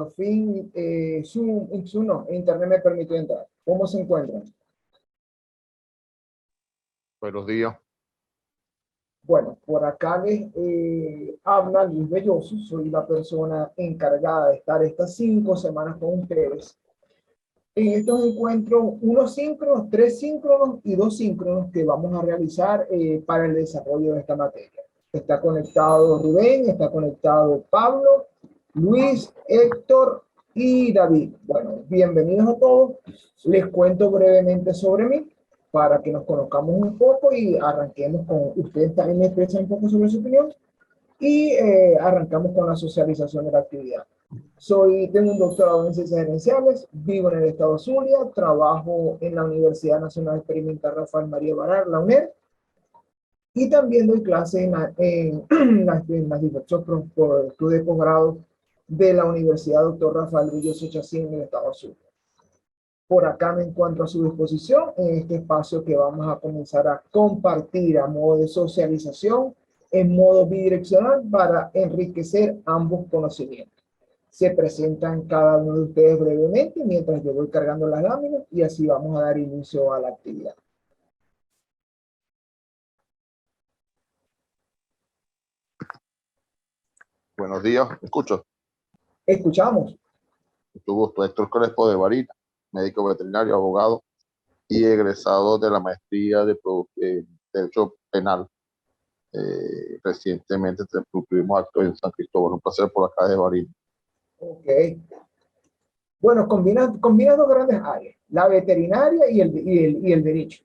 por fin Internet me permitió entrar. ¿Cómo se encuentran? Buenos días. Bueno, por acá les habla Luis Belloso, soy la persona encargada de estar estas 5 semanas con ustedes. En estos encuentros, unos síncronos, 3 síncronos y 2 síncronos que vamos a realizar para el desarrollo de esta materia. Está conectado Rubén, está conectado Pablo, Luis, Héctor y David. Bueno, bienvenidos a todos. Les cuento brevemente sobre mí para que nos conozcamos un poco y arranquemos con, ustedes también me expresan un poco sobre su opinión y arrancamos con la socialización de la actividad. Tengo un doctorado en ciencias gerenciales, vivo en el estado Zulia, trabajo en la Universidad Nacional Experimental Rafael María Barrar, la UNED, y también doy clases en las diversos estudios de posgrado de la Universidad Dr. Rafael Villoso Chacín en el estado Zulia. Por acá me encuentro a su disposición en este espacio que vamos a comenzar a compartir a modo de socialización en modo bidireccional para enriquecer ambos conocimientos. Se presentan cada uno de ustedes brevemente mientras yo voy cargando las láminas y así vamos a dar inicio a la actividad. Buenos días. ¿Me escucho? Escuchamos. Mucho gusto. Héctor Crespo de Varina, médico veterinario, abogado y egresado de la maestría de Derecho Penal. Recientemente tuvimos acto en San Cristóbal. Un placer por acá de Varina. Ok. Bueno, combina dos grandes áreas, la veterinaria y el derecho.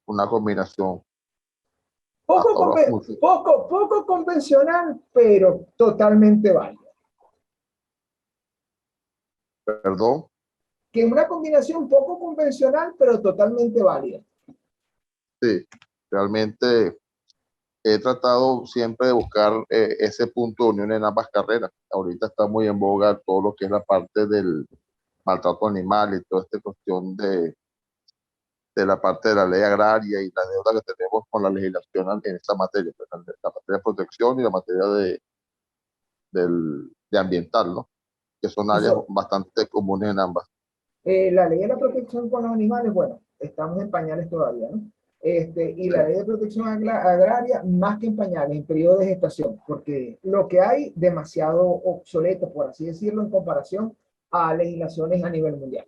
Una combinación. Poco convencional, pero totalmente válida. Perdón. Que una combinación poco convencional, pero totalmente válida. Sí, realmente he tratado siempre de buscar ese punto de unión en ambas carreras. Ahorita está muy en boga todo lo que es la parte del maltrato animal y toda esta cuestión de la parte de la ley agraria y la deuda que tenemos con la legislación en esa materia, pues, la materia de protección y la materia de ambiental, ¿no? Que son áreas bastante comunes en ambas. La ley de la protección con los animales, bueno, estamos en pañales todavía, ¿no? Y la ley de protección agraria, más que en pañales, en periodo de gestación, porque lo que hay demasiado obsoleto, por así decirlo, en comparación a legislaciones a nivel mundial.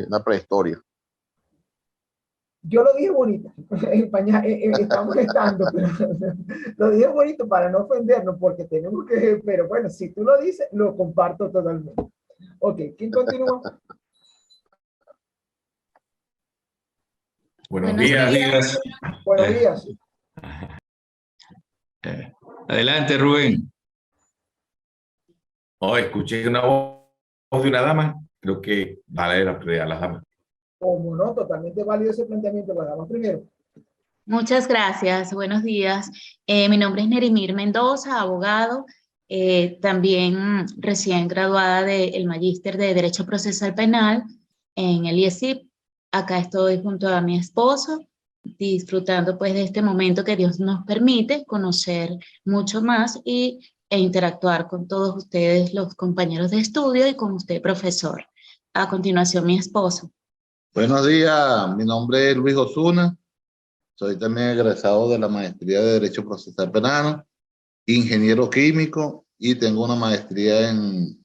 Una prehistoria. Yo lo dije bonito, está molestando, pero lo dije bonito para no ofendernos, porque tenemos que, pero bueno, si tú lo dices, lo comparto totalmente. Ok, ¿quién continúa? Buenos días. Buenos días. Adelante, Rubén. Escuché una voz de una dama. Creo que vale la prioridad a las damas. Como no, totalmente válido ese planteamiento, lo damos primero. Muchas gracias, buenos días. Mi nombre es Nerimir Mendoza, abogado, también recién graduada del Magíster de Derecho Procesal Penal en el IESIP. Acá estoy junto a mi esposo, disfrutando pues de este momento que Dios nos permite conocer mucho más e interactuar con todos ustedes, los compañeros de estudio, y con usted, profesor. A continuación, mi esposo. Buenos días, mi nombre es Luis Osuna. Soy también egresado de la maestría de Derecho Procesal Penal, ingeniero químico, y tengo una maestría en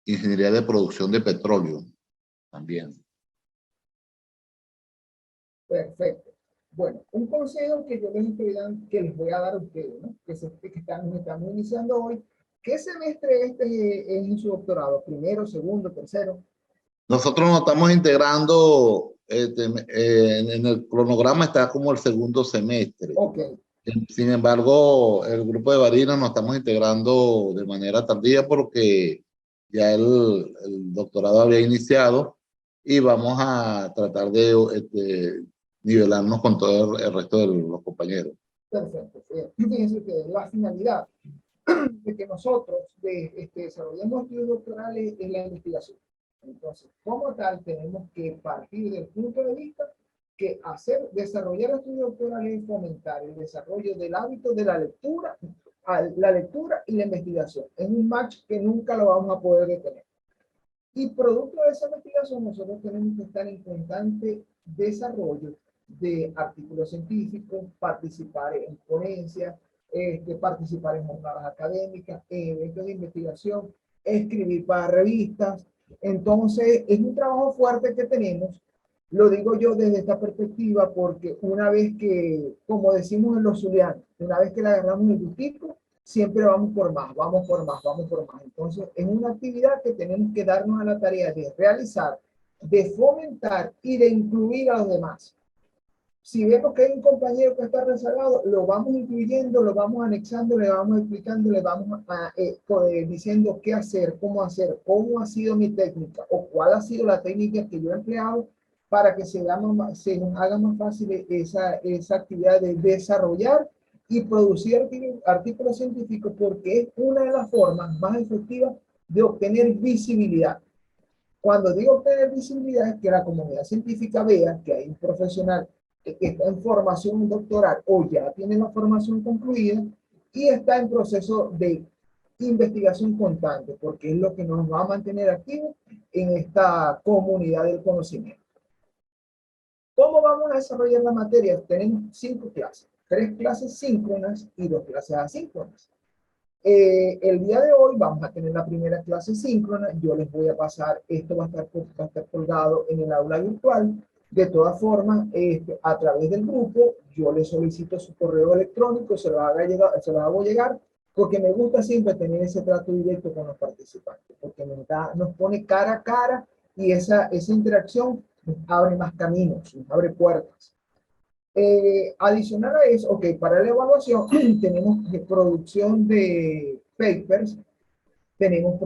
ingeniería de producción de petróleo también. Perfecto. Bueno, un consejo que yo les voy a dar a ustedes, ¿no? Que estamos iniciando hoy. ¿Qué semestre es en su doctorado? ¿Primero, segundo, tercero? Nosotros nos estamos integrando, en el cronograma está como el segundo semestre. Okay. Sin embargo, el grupo de Varina nos estamos integrando de manera tardía porque ya el doctorado había iniciado y vamos a tratar de nivelarnos con todo el resto de los compañeros. Perfecto. Fíjense que la finalidad de que nosotros desarrollemos estudios doctorales es la investigación. Entonces, como tal, tenemos que partir del punto de vista que desarrollar estudios doctorales es fomentar el desarrollo del hábito de la lectura la lectura y la investigación. Es un match que nunca lo vamos a poder detener. Y producto de esa investigación, nosotros tenemos que estar en constante desarrollo de artículos científicos, participar en ponencias, participar en jornadas académicas, en eventos de investigación, escribir para revistas. Entonces, es un trabajo fuerte que tenemos. Lo digo yo desde esta perspectiva porque una vez que, como decimos en los zulianos, una vez que le agarramos el gustico, siempre vamos por más, vamos por más, vamos por más. Entonces, es una actividad que tenemos que darnos a la tarea de realizar, de fomentar y de incluir a los demás. Si vemos que hay un compañero que está rezagado, lo vamos incluyendo, lo vamos anexando, le vamos explicando, le vamos diciendo qué hacer, cómo ha sido mi técnica o cuál ha sido la técnica que yo he empleado para que se nos haga más fácil esa actividad de desarrollar y producir artículos científicos, porque es una de las formas más efectivas de obtener visibilidad. Cuando digo obtener visibilidad es que la comunidad científica vea que hay un profesional que está en formación doctoral o ya tiene la formación concluida y está en proceso de investigación constante, porque es lo que nos va a mantener activos en esta comunidad del conocimiento. ¿Cómo vamos a desarrollar la materia? Tenemos 5 clases, 3 clases síncronas y 2 clases asíncronas. El día de hoy vamos a tener la primera clase síncrona. Yo les voy a pasar, esto va a estar colgado en el aula virtual. De todas formas, a través del grupo, yo les solicito su correo electrónico, se lo hago llegar, porque me gusta siempre tener ese trato directo con los participantes, porque nos pone cara a cara y esa interacción nos abre más caminos, nos abre puertas. Adicional a eso, ok, para la evaluación tenemos producción de papers, tenemos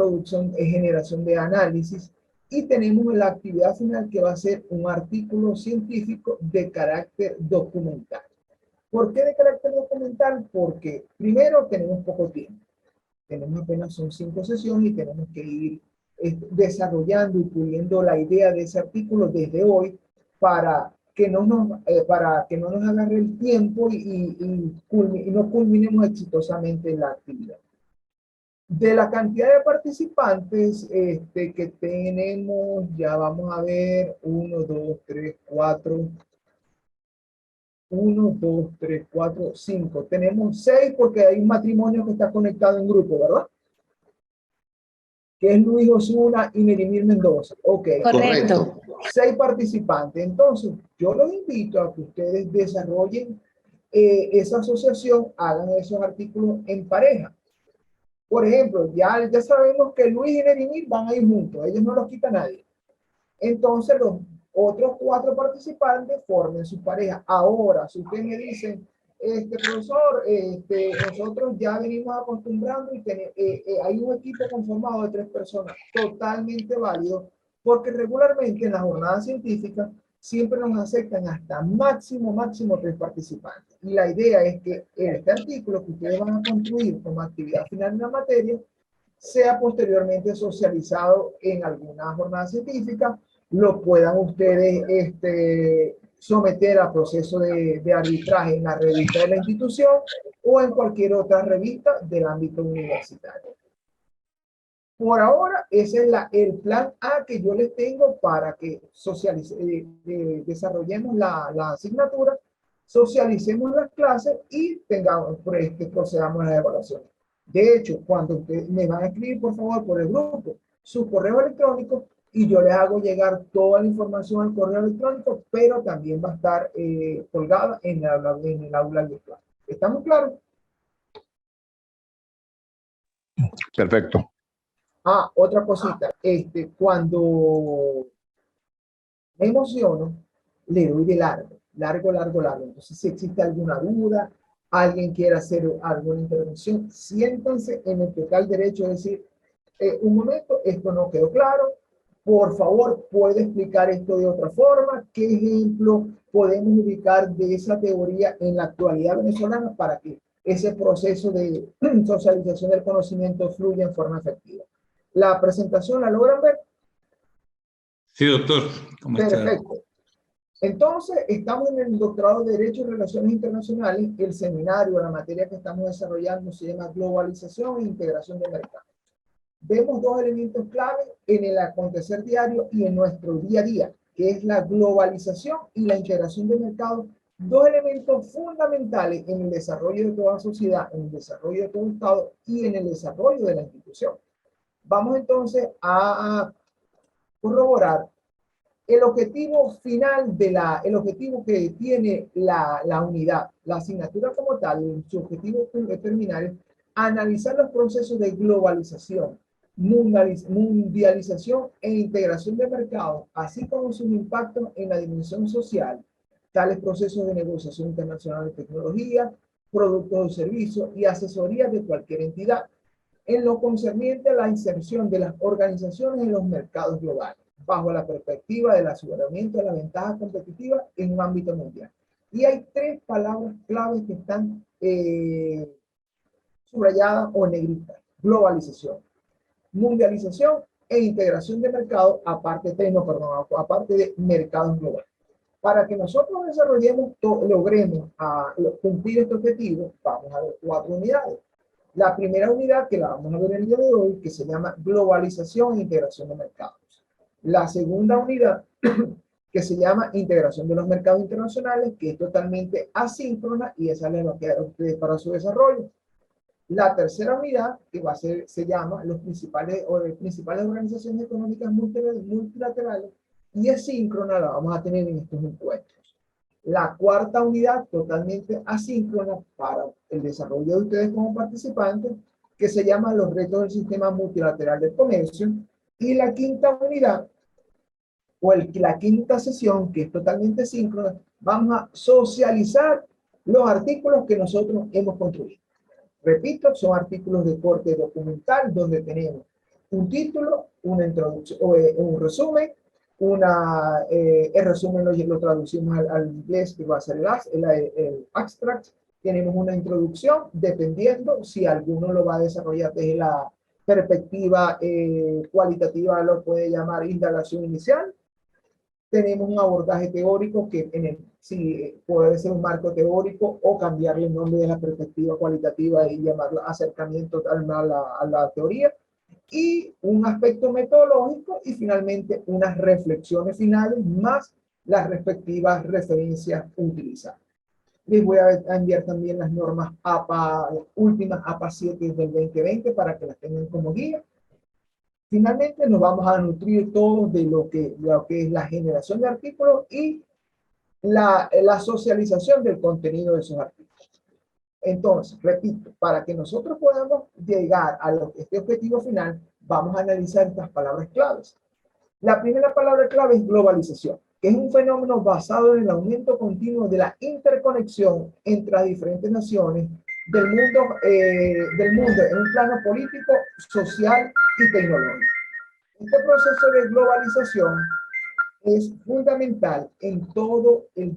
generación de análisis y tenemos la actividad final que va a ser un artículo científico de carácter documental. ¿Por qué de carácter documental? Porque primero tenemos poco tiempo, tenemos apenas son 5 sesiones y tenemos que ir desarrollando y puliendo la idea de ese artículo desde hoy para que no nos agarre el tiempo y no culminemos exitosamente la actividad. De la cantidad de participantes que tenemos, ya vamos a ver, 1, 2, 3, 4, 1, 2, 3, 4, 5. Tenemos 6 porque hay un matrimonio que está conectado en grupo, ¿verdad? Que es Luis Osuna y Nerimir Mendoza. Ok. Correcto. 6 participantes. Entonces, yo los invito a que ustedes desarrollen esa asociación, hagan esos artículos en pareja. Por ejemplo, ya sabemos que Luis y Nerimir van a ir juntos, ellos no los quita nadie. Entonces, los otros 4 participantes formen su pareja. Ahora, si ustedes me dicen, profesor, nosotros ya venimos acostumbrando y hay un equipo conformado de 3 personas, totalmente válido, porque regularmente en las jornadas científicas siempre nos aceptan hasta máximo 3 participantes. Y la idea es que este artículo que ustedes van a construir como actividad final en la materia sea posteriormente socializado en alguna jornada científica, lo puedan ustedes someter a proceso de arbitraje en la revista de la institución o en cualquier otra revista del ámbito universitario. Por ahora, ese es el plan A que yo les tengo para que desarrollemos la asignatura, socialicemos las clases y procedamos a las evaluaciones. De hecho, cuando ustedes me van a escribir, por favor, por el grupo, su correo electrónico y yo les hago llegar toda la información al correo electrónico, pero también va a estar colgada en el aula virtual. ¿Estamos claros? Perfecto. Otra cosita, cuando me emociono, le doy de largo. Entonces, si existe alguna duda, alguien quiere hacer alguna intervención, siéntanse en el total derecho de decir, un momento, esto no quedó claro, por favor, ¿puede explicar esto de otra forma? ¿Qué ejemplo podemos ubicar de esa teoría en la actualidad venezolana para que ese proceso de socialización del conocimiento fluya en forma efectiva? ¿La presentación la logran ver? Sí, doctor. ¿Cómo está? Perfecto. Entonces, estamos en el doctorado de Derecho y Relaciones Internacionales. El seminario, la materia que estamos desarrollando se llama Globalización e Integración de Mercados. Vemos dos elementos clave en el acontecer diario y en nuestro día a día, que es la globalización y la integración de mercados, dos elementos fundamentales en el desarrollo de toda sociedad, en el desarrollo de todo Estado y en el desarrollo de la institución. Vamos entonces a corroborar el objetivo final el objetivo que tiene la unidad, la asignatura como tal. Su objetivo terminal es analizar los procesos de globalización, mundialización e integración de mercados, así como sus impactos en la dimensión social, tales procesos de negociación internacional de tecnología, productos o servicios y asesoría de cualquier entidad, en lo concerniente a la inserción de las organizaciones en los mercados globales, bajo la perspectiva del aseguramiento de la ventaja competitiva en un ámbito mundial. Y hay tres palabras claves que están subrayadas o negritas: globalización, mundialización e integración de mercados, aparte de mercados globales. Para que nosotros logremos cumplir este objetivo, vamos a ver 4 unidades. La primera unidad, que la vamos a ver el día de hoy, que se llama globalización e integración de mercados. La segunda unidad, que se llama integración de los mercados internacionales, que es totalmente asíncrona y esa les va a quedar a ustedes para su desarrollo. La tercera unidad, que se llama las principales organizaciones económicas multilaterales, y es síncrona, la vamos a tener en estos encuentros. La cuarta unidad, totalmente asíncrona para el desarrollo de ustedes como participantes, que se llama los retos del sistema multilateral del comercio. Y la quinta unidad, la quinta sesión, que es totalmente síncrona, vamos a socializar los artículos que nosotros hemos construido. Repito, son artículos de corte documental donde tenemos un título, una introducción, un resumen, el resumen lo traducimos al inglés, que va a ser el abstract. Tenemos una introducción, dependiendo si alguno lo va a desarrollar desde la perspectiva cualitativa, lo puede llamar indagación inicial. Tenemos un abordaje teórico que si puede ser un marco teórico o cambiarle el nombre de la perspectiva cualitativa y llamarlo acercamiento a la teoría, y un aspecto metodológico, y finalmente unas reflexiones finales más las respectivas referencias utilizadas. Les voy a enviar también las normas APA, las últimas APA 7 del 2020 para que las tengan como guía. Finalmente nos vamos a nutrir todos de lo que es la generación de artículos y la socialización del contenido de esos artículos. Entonces, repito, para que nosotros podamos llegar a este objetivo final, vamos a analizar estas palabras claves. La primera palabra clave es globalización, que es un fenómeno basado en el aumento continuo de la interconexión entre las diferentes naciones del mundo en un plano político, social y tecnológico. Este proceso de globalización es fundamental en todo el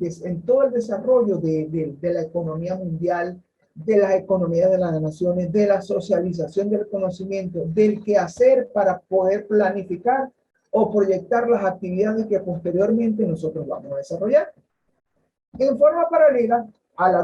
desarrollo de la economía mundial, de las economías de las naciones, de la socialización del conocimiento, del quehacer para poder planificar o proyectar las actividades que posteriormente nosotros vamos a desarrollar. En forma paralela a la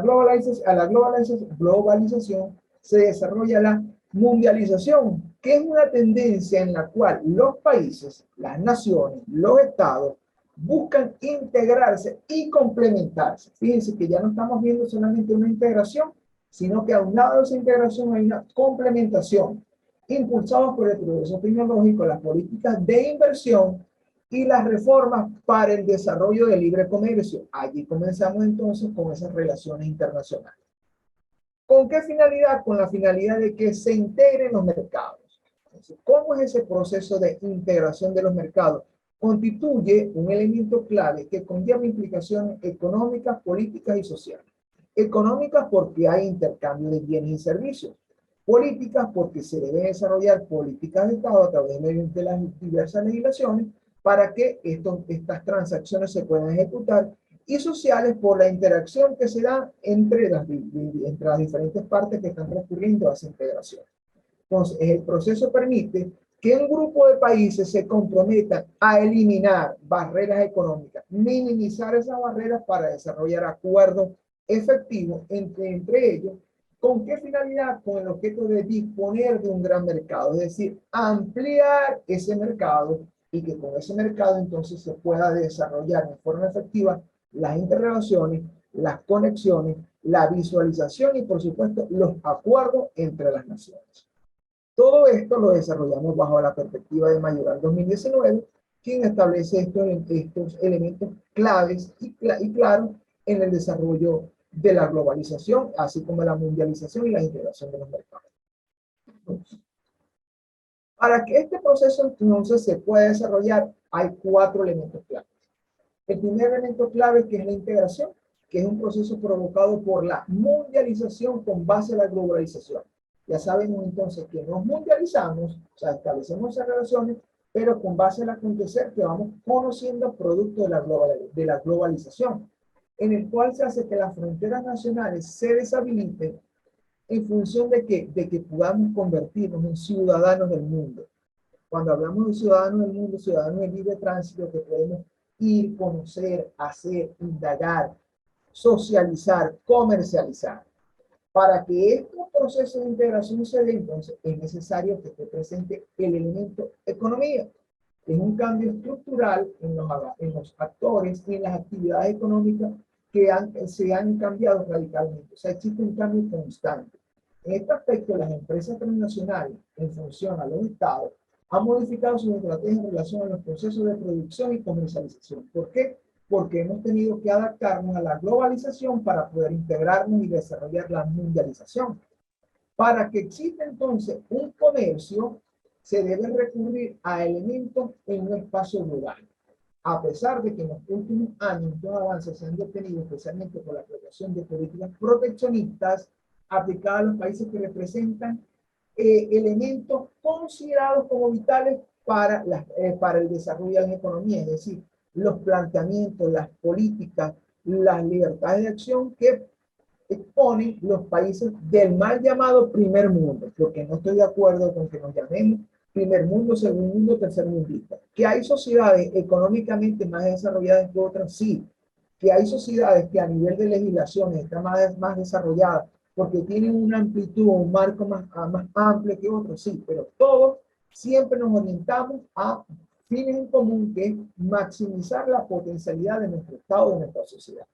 globalización se desarrolla la mundialización, que es una tendencia en la cual los países, las naciones, los estados buscan integrarse y complementarse. Fíjense que ya no estamos viendo solamente una integración, sino que aunado a esa integración hay una complementación, impulsados por el progreso tecnológico, las políticas de inversión y las reformas para el desarrollo del libre comercio. Allí comenzamos entonces con esas relaciones internacionales. ¿Con qué finalidad? Con la finalidad de que se integren los mercados. Entonces, ¿cómo es ese proceso de integración de los mercados? Constituye un elemento clave que conlleva implicaciones económicas, políticas y sociales. Económicas porque hay intercambio de bienes y servicios. Políticas porque se deben desarrollar políticas de Estado a través de las diversas legislaciones para que estas transacciones se puedan ejecutar, y sociales por la interacción que se da entre las diferentes partes que están recurriendo a esa integración. Entonces, el proceso permite que un grupo de países se comprometan a eliminar barreras económicas, minimizar esas barreras para desarrollar acuerdos efectivos entre ellos. ¿Con qué finalidad? Con el objeto de disponer de un gran mercado, es decir, ampliar ese mercado y que con ese mercado entonces se pueda desarrollar de forma efectiva las interrelaciones, las conexiones, la visualización y por supuesto los acuerdos entre las naciones. Todo esto lo desarrollamos bajo la perspectiva de Mayoral 2019, quien establece estos elementos claves y claros en el desarrollo de la globalización, así como la mundialización y la integración de los mercados. Para que este proceso entonces se pueda desarrollar, hay 4 elementos claves. El primer elemento clave que es la integración, que es un proceso provocado por la mundialización con base a la globalización. Ya sabemos entonces que nos mundializamos, o sea, establecemos esas relaciones, pero con base al acontecer que vamos conociendo producto de la globalización, en el cual se hace que las fronteras nacionales se deshabiliten en función de que podamos convertirnos en ciudadanos del mundo. Cuando hablamos de ciudadanos del mundo, ciudadanos de libre tránsito, que podemos ir, conocer, hacer, indagar, socializar, comercializar. Para que estos procesos de integración se den, entonces, es necesario que esté presente el elemento economía, que es un cambio estructural en los actores y en las actividades económicas que se han cambiado radicalmente. O sea, existe un cambio constante. En este aspecto, las empresas transnacionales, en función a los estados, han modificado sus estrategias en relación a los procesos de producción y comercialización. ¿Por qué? Porque hemos tenido que adaptarnos a la globalización para poder integrarnos y desarrollar la mundialización. Para que exista entonces un comercio, se debe recurrir a elementos en un espacio global. A pesar de que en los últimos años estos avances se han detenido especialmente por la aplicación de políticas proteccionistas aplicadas a los países que representan elementos considerados como vitales para el desarrollo de las economías, es decir, los planteamientos, las políticas, las libertades de acción que exponen los países del mal llamado primer mundo, porque no estoy de acuerdo con que nos llamemos primer mundo, segundo mundo, tercer mundista. Que hay sociedades económicamente más desarrolladas que otras, sí. Que hay sociedades que a nivel de legislaciones están más desarrolladas porque tienen una amplitud, un marco más amplio que otros, sí, pero todos siempre nos orientamos a fines en común, que es maximizar la potencialidad de nuestro Estado, de nuestra sociedad.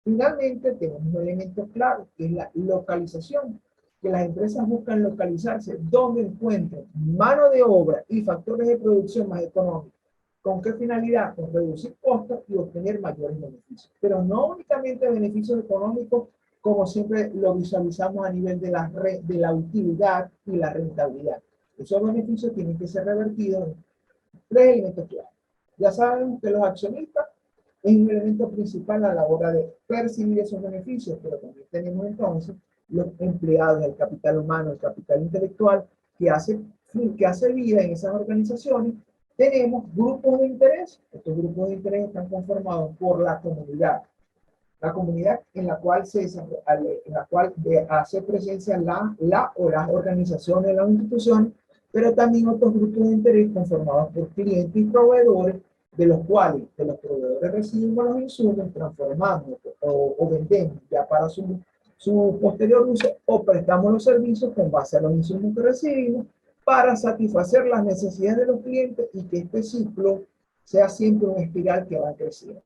Finalmente, tenemos un elemento claro, que es la localización, que las empresas buscan localizarse donde encuentren mano de obra y factores de producción más económicos. ¿Con qué finalidad? Con reducir costos y obtener mayores beneficios. Pero no únicamente beneficios económicos, como siempre lo visualizamos a nivel de la utilidad y la rentabilidad. Esos beneficios tienen que ser revertidos en 3 elementos clave. Ya saben que los accionistas es un elemento principal a la hora de percibir esos beneficios, pero también tenemos entonces los empleados, el capital humano, el capital intelectual, que hace vida en esas organizaciones. Tenemos grupos de interés. Estos grupos de interés están conformados por la comunidad en la cual hace presencia o las organizaciones, las instituciones, pero también otros grupos de interés conformados por clientes y proveedores, de los cuales de los proveedores recibimos los insumos, transformamos o vendemos ya para su posterior uso, o prestamos los servicios con base a los insumos que recibimos para satisfacer las necesidades de los clientes y que este ciclo sea siempre una espiral que va creciendo.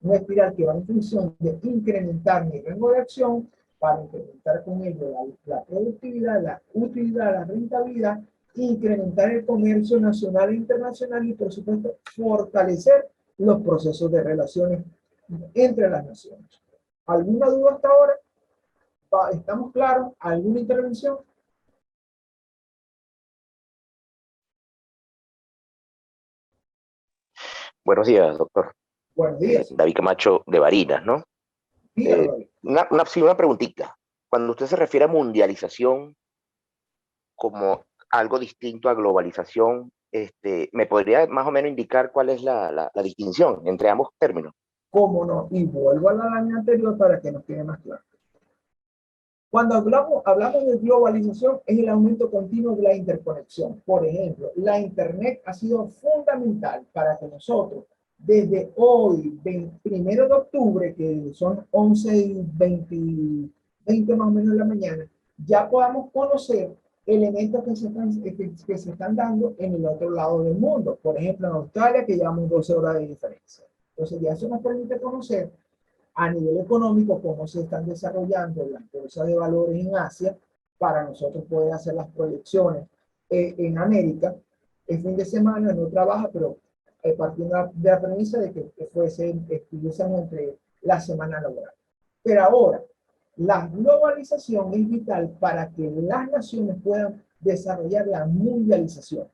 Una espiral que va en función de incrementar mi rango de acción para incrementar con ello la productividad, la utilidad, la rentabilidad, incrementar el comercio nacional e internacional y, por supuesto, fortalecer los procesos de relaciones entre las naciones. ¿Alguna duda hasta ahora? ¿Estamos claros? ¿Alguna intervención? Buenos días, doctor. Buenos días. David Camacho de Barinas, ¿no? Una preguntita. Cuando usted se refiere a mundialización como algo distinto a globalización, ¿me podría más o menos indicar cuál es la distinción entre ambos términos? ¿Cómo no? Y vuelvo a la línea anterior para que nos quede más claro. Cuando hablamos de globalización, es el aumento continuo de la interconexión. Por ejemplo, la Internet ha sido fundamental para que nosotros, desde hoy, 1 de octubre, que son 11:20 más o menos de la mañana, ya podamos conocer elementos que se están dando en el otro lado del mundo. Por ejemplo, en Australia, que llevamos 12 horas de diferencia. Entonces, ya eso nos permite conocer a nivel económico cómo se están desarrollando las bolsas de valores en Asia para nosotros poder hacer las proyecciones en América. El fin de semana no trabaja, pero partiendo de la premisa de que estuviésemos entre la semana laboral. Pero ahora, la globalización es vital para que las naciones puedan desarrollar la mundialización.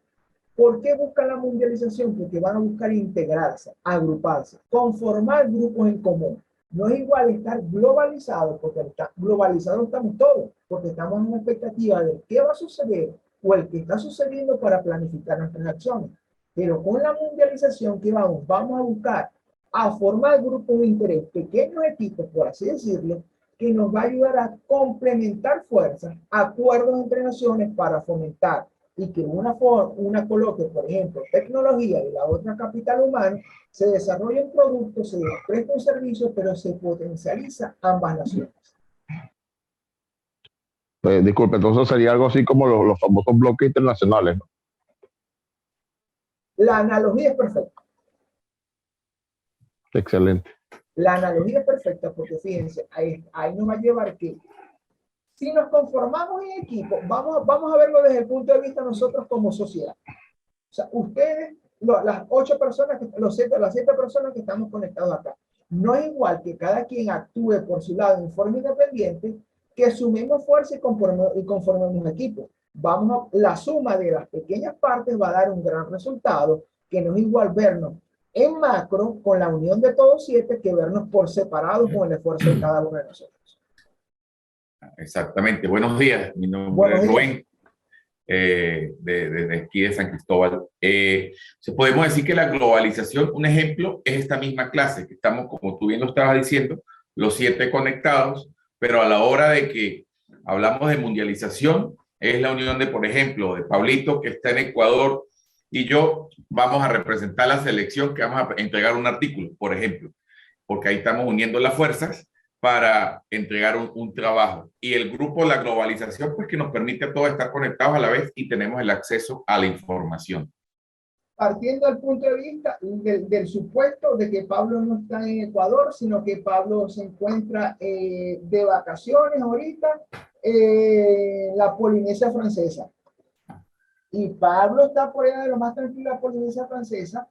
¿Por qué buscan la mundialización? Porque van a buscar integrarse, agruparse, conformar grupos en común. No es igual estar globalizado, porque globalizados estamos todos, porque estamos en una expectativa de qué va a suceder o el que está sucediendo para planificar nuestras acciones. Pero con la mundialización, ¿qué vamos? Vamos a buscar a formar grupos de interés, pequeños equipos, por así decirlo, que nos va a ayudar a complementar fuerzas, acuerdos entre naciones para fomentar y que una coloque, por ejemplo, tecnología y la otra capital humano, se desarrollen productos, se prestan servicios, pero se potencializa ambas naciones. Disculpe, entonces sería algo así como los famosos bloques internacionales, ¿no? La analogía es perfecta. Excelente. La analogía es perfecta porque fíjense, ahí nos va a llevar que si nos conformamos en equipo, vamos a verlo desde el punto de vista de nosotros como sociedad. O sea, ustedes, las 8 personas, las 7 personas que estamos conectados acá, no es igual que cada quien actúe por su lado en forma independiente, que sumemos fuerza y conformemos un equipo. La suma de las pequeñas partes va a dar un gran resultado, que no es igual vernos en macro con la unión de todos 7 que vernos por separado con el esfuerzo de cada uno de nosotros. Exactamente. Buenos días. Mi nombre es Rubén, desde aquí de San Cristóbal. Podemos decir que la globalización, un ejemplo, es esta misma clase, que estamos, como tú bien lo estabas diciendo, los 7 conectados, pero a la hora de que hablamos de mundialización, es la unión de, por ejemplo, de Pablito, que está en Ecuador, y yo vamos a representar la selección que vamos a entregar un artículo, por ejemplo, porque ahí estamos uniendo las fuerzas para entregar un trabajo. Y el grupo, la globalización, pues que nos permite a todos estar conectados a la vez y tenemos el acceso a la información. Partiendo del punto de vista del supuesto de que Pablo no está en Ecuador, sino que Pablo se encuentra de vacaciones ahorita en la Polinesia Francesa. Y Pablo está por allá de lo más tranquilo de la Polinesia Francesa,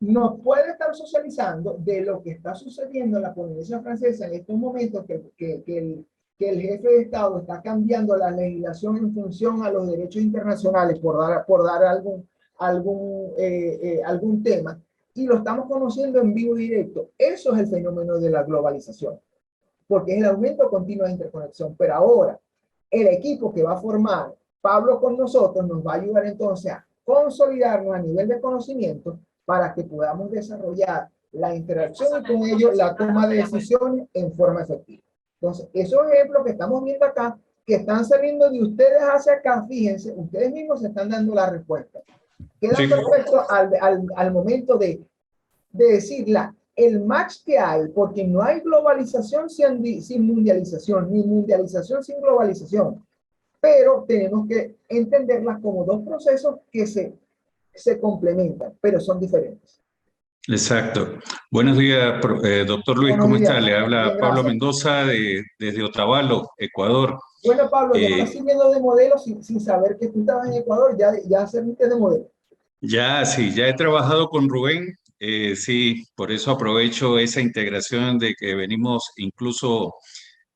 nos puede estar socializando de lo que está sucediendo en la Polinesia Francesa en estos momentos, que el jefe de Estado está cambiando la legislación en función a los derechos internacionales, por dar algún tema, y lo estamos conociendo en vivo y directo. Eso es el fenómeno de la globalización, porque es el aumento continuo de interconexión. Pero ahora, el equipo que va a formar Pablo con nosotros nos va a ayudar entonces a consolidarnos a nivel de conocimiento para que podamos desarrollar la interacción y con ello la toma de decisiones en forma efectiva. Entonces, esos ejemplos que estamos viendo acá, que están saliendo de ustedes hacia acá, fíjense, ustedes mismos se están dando la respuesta. Queda perfecto al momento de decir el match que hay, porque no hay globalización sin mundialización, ni mundialización sin globalización. Pero tenemos que entenderlas como 2 procesos que se complementan, pero son diferentes. Exacto. Buenos días, doctor Luis, ¿cómo está? Le habla Pablo Mendoza desde Otavalo, Ecuador. Bueno, Pablo, ya estás sirviendo de modelo sin saber que tú estabas en Ecuador, ya serviste de modelo. Ya, sí, ya he trabajado con Rubén, sí, por eso aprovecho esa integración de que venimos, incluso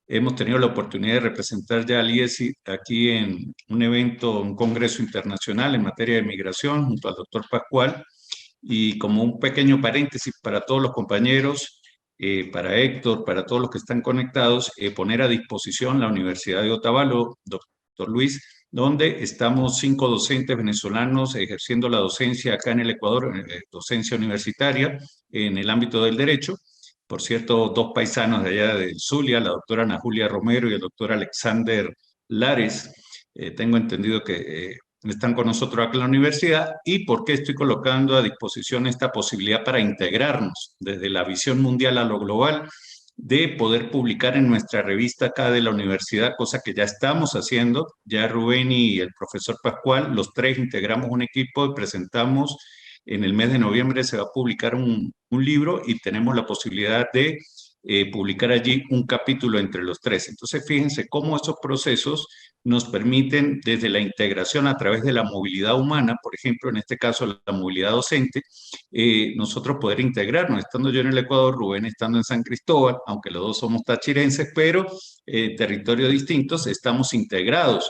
hemos tenido la oportunidad de representar ya al IESI aquí en un evento, un congreso internacional en materia de migración junto al doctor Pascual. Y como un pequeño paréntesis para todos los compañeros, para Héctor, para todos los que están conectados, poner a disposición la Universidad de Otavalo, doctor Luis, donde estamos 5 docentes venezolanos ejerciendo la docencia acá en el Ecuador, docencia universitaria en el ámbito del derecho, por cierto, dos paisanos de allá del Zulia, la doctora Ana Julia Romero y el doctor Alexander Lares. Tengo entendido que están con nosotros acá en la universidad. ¿Y por qué estoy colocando a disposición esta posibilidad para integrarnos desde la visión mundial a lo global, de poder publicar en nuestra revista acá de la universidad, cosa que ya estamos haciendo? Ya Rubén y el profesor Pascual, los tres integramos un equipo y presentamos. En el mes de noviembre se va a publicar un libro y tenemos la posibilidad de publicar allí un capítulo entre los tres. Entonces, fíjense cómo esos procesos nos permiten, desde la integración a través de la movilidad humana, por ejemplo, en este caso la movilidad docente, nosotros poder integrarnos, estando yo en el Ecuador, Rubén estando en San Cristóbal, aunque los dos somos tachirenses, pero territorios distintos, estamos integrados.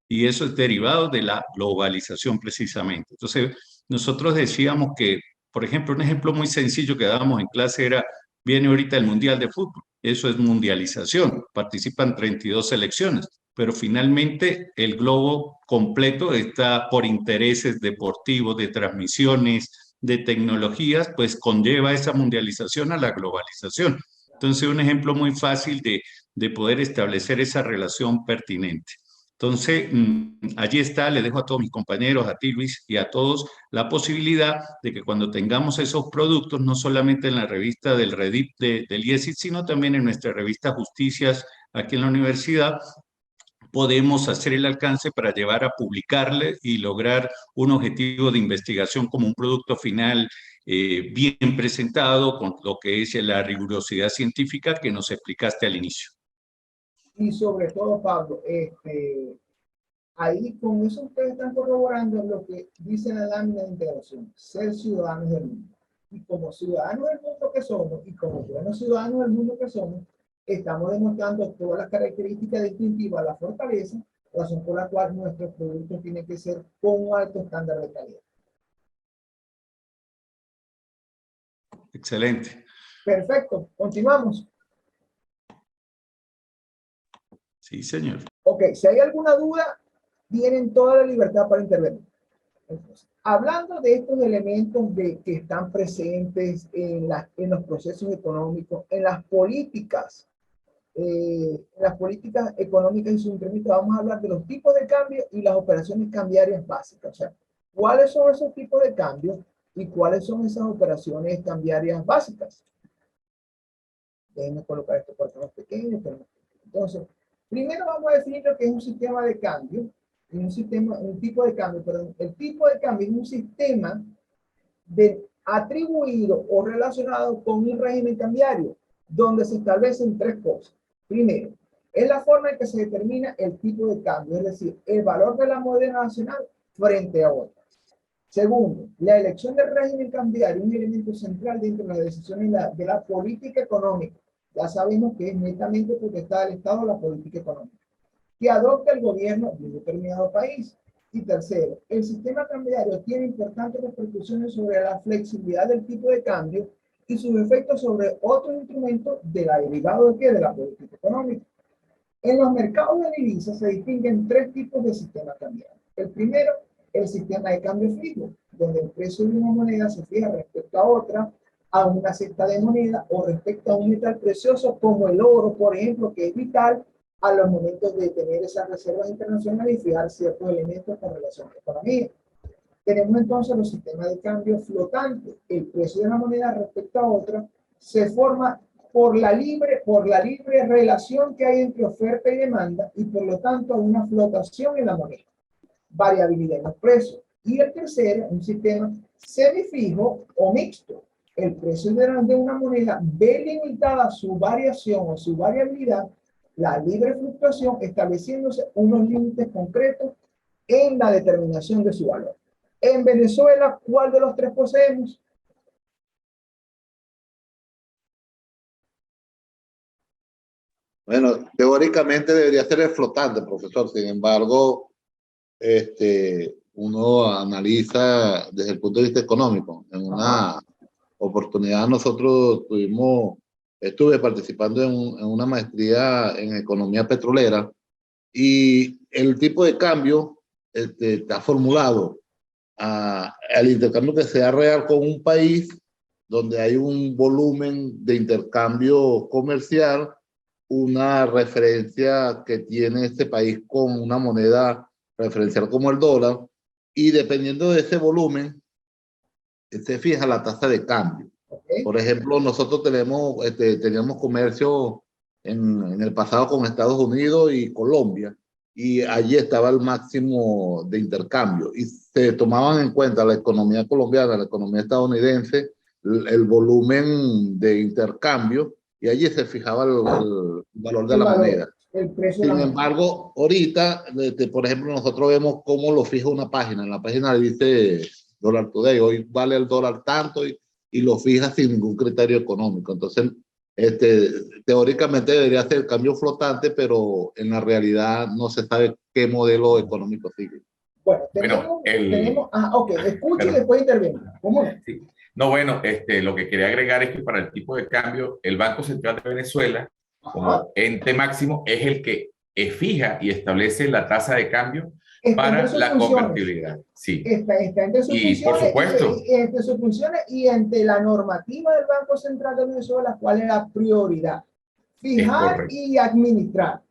Y eso es derivado de la globalización precisamente. Entonces, nosotros decíamos que, por ejemplo, un ejemplo muy sencillo que dábamos en clase era, viene ahorita el Mundial de Fútbol, eso es mundialización, participan 32 selecciones, pero finalmente el globo completo está por intereses deportivos, de transmisiones, de tecnologías, pues conlleva esa mundialización a la globalización. Entonces, un ejemplo muy fácil de poder establecer esa relación pertinente. Entonces, allí está, le dejo a todos mis compañeros, a ti Luis y a todos, la posibilidad de que cuando tengamos esos productos, no solamente en la revista del Redip del IESIT, sino también en nuestra revista Justicias aquí en la universidad, podemos hacer el alcance para llevar a publicarle y lograr un objetivo de investigación como un producto final bien presentado, con lo que es la rigurosidad científica que nos explicaste al inicio. Y sobre todo, Pablo, ahí con eso ustedes están corroborando lo que dice la lámina de integración, ser ciudadanos del mundo. Y como ciudadanos del mundo que somos, y como buenos ciudadanos del mundo que somos, estamos demostrando todas las características distintivas, la fortaleza, razón por la cual nuestros productos tienen que ser con un alto estándar de calidad. Excelente. Perfecto, continuamos. Sí, señor. Ok, si hay alguna duda, tienen toda la libertad para intervenir. Entonces, hablando de estos elementos que están presentes en los procesos económicos, en las políticas económicas y su incremento, vamos a hablar de los tipos de cambio y las operaciones cambiarias básicas. O sea, ¿cuáles son esos tipos de cambio y cuáles son esas operaciones cambiarias básicas? Déjenme colocar esto por más pequeño. Entonces, primero vamos a definir lo que es un sistema de cambio. Un tipo de cambio, perdón. El tipo de cambio es un sistema atribuido o relacionado con un régimen cambiario, donde se establecen tres cosas. Primero, es la forma en que se determina el tipo de cambio, es decir, el valor de la moneda nacional frente a otras. Segundo, la elección del régimen cambiario, un elemento central dentro de las decisiones de la política económica. Ya sabemos que es netamente potestad del Estado la política económica que adopta el gobierno de un determinado país. Y tercero, el sistema cambiario tiene importantes repercusiones sobre la flexibilidad del tipo de cambio y sus efectos sobre otros instrumentos de la derivada de la política económica. En los mercados de divisas se distinguen tres tipos de sistemas cambiarios. El primero, el sistema de cambio fijo, donde el precio de una moneda se fija respecto a otra, a una cesta de moneda o respecto a un metal precioso como el oro, por ejemplo, que es vital a los momentos de tener esas reservas internacionales y fijar ciertos elementos con relación a la economía. Tenemos entonces los sistemas de cambio flotantes. El precio de una moneda respecto a otra se forma por la libre relación que hay entre oferta y demanda y por lo tanto hay una flotación en la moneda, variabilidad en los precios. Y el tercero, un sistema semifijo o mixto. El precio de una moneda ve limitada su variación o su variabilidad, la libre fluctuación, estableciéndose unos límites concretos en la determinación de su valor. En Venezuela, ¿cuál de los tres poseemos? Bueno, teóricamente debería ser el flotante, profesor. Sin embargo, uno analiza desde el punto de vista económico. En una oportunidad nosotros estuve participando en una maestría en economía petrolera y el tipo de cambio está formulado al intercambio que sea real con un país donde hay un volumen de intercambio comercial, una referencia que tiene este país con una moneda referencial como el dólar, y dependiendo de ese volumen, se fija la tasa de cambio. ¿ok? Por ejemplo, nosotros teníamos comercio en el pasado con Estados Unidos y Colombia, y allí estaba el máximo de intercambio, y se tomaban en cuenta la economía colombiana, la economía estadounidense, el volumen de intercambio, y allí se fijaba el valor de El la valor, moneda. el precio de Sin la moneda. embargo, ahorita, por ejemplo, nosotros vemos cómo lo fija una página. En la página dice Dollar Today, hoy vale el dólar tanto, y lo fija sin ningún criterio económico. Entonces, teóricamente debería ser el cambio flotante, pero en la realidad no se sabe qué modelo económico sigue. Bueno, Bueno, ok, escuche y Perdón. después intervenga. ¿Cómo no? Sí. No, bueno, lo que quería agregar es que para el tipo de cambio, el Banco Central de Venezuela, Ajá. como ente máximo, es el que fija y establece la tasa de cambio Está entre para sus la funciones. convertibilidad. Sí. Está entre sus Y por funciones supuesto, entre sus funciones y entre la normativa del Banco Central de Venezuela, cuál es la prioridad. es Fijar correcto, y administrar.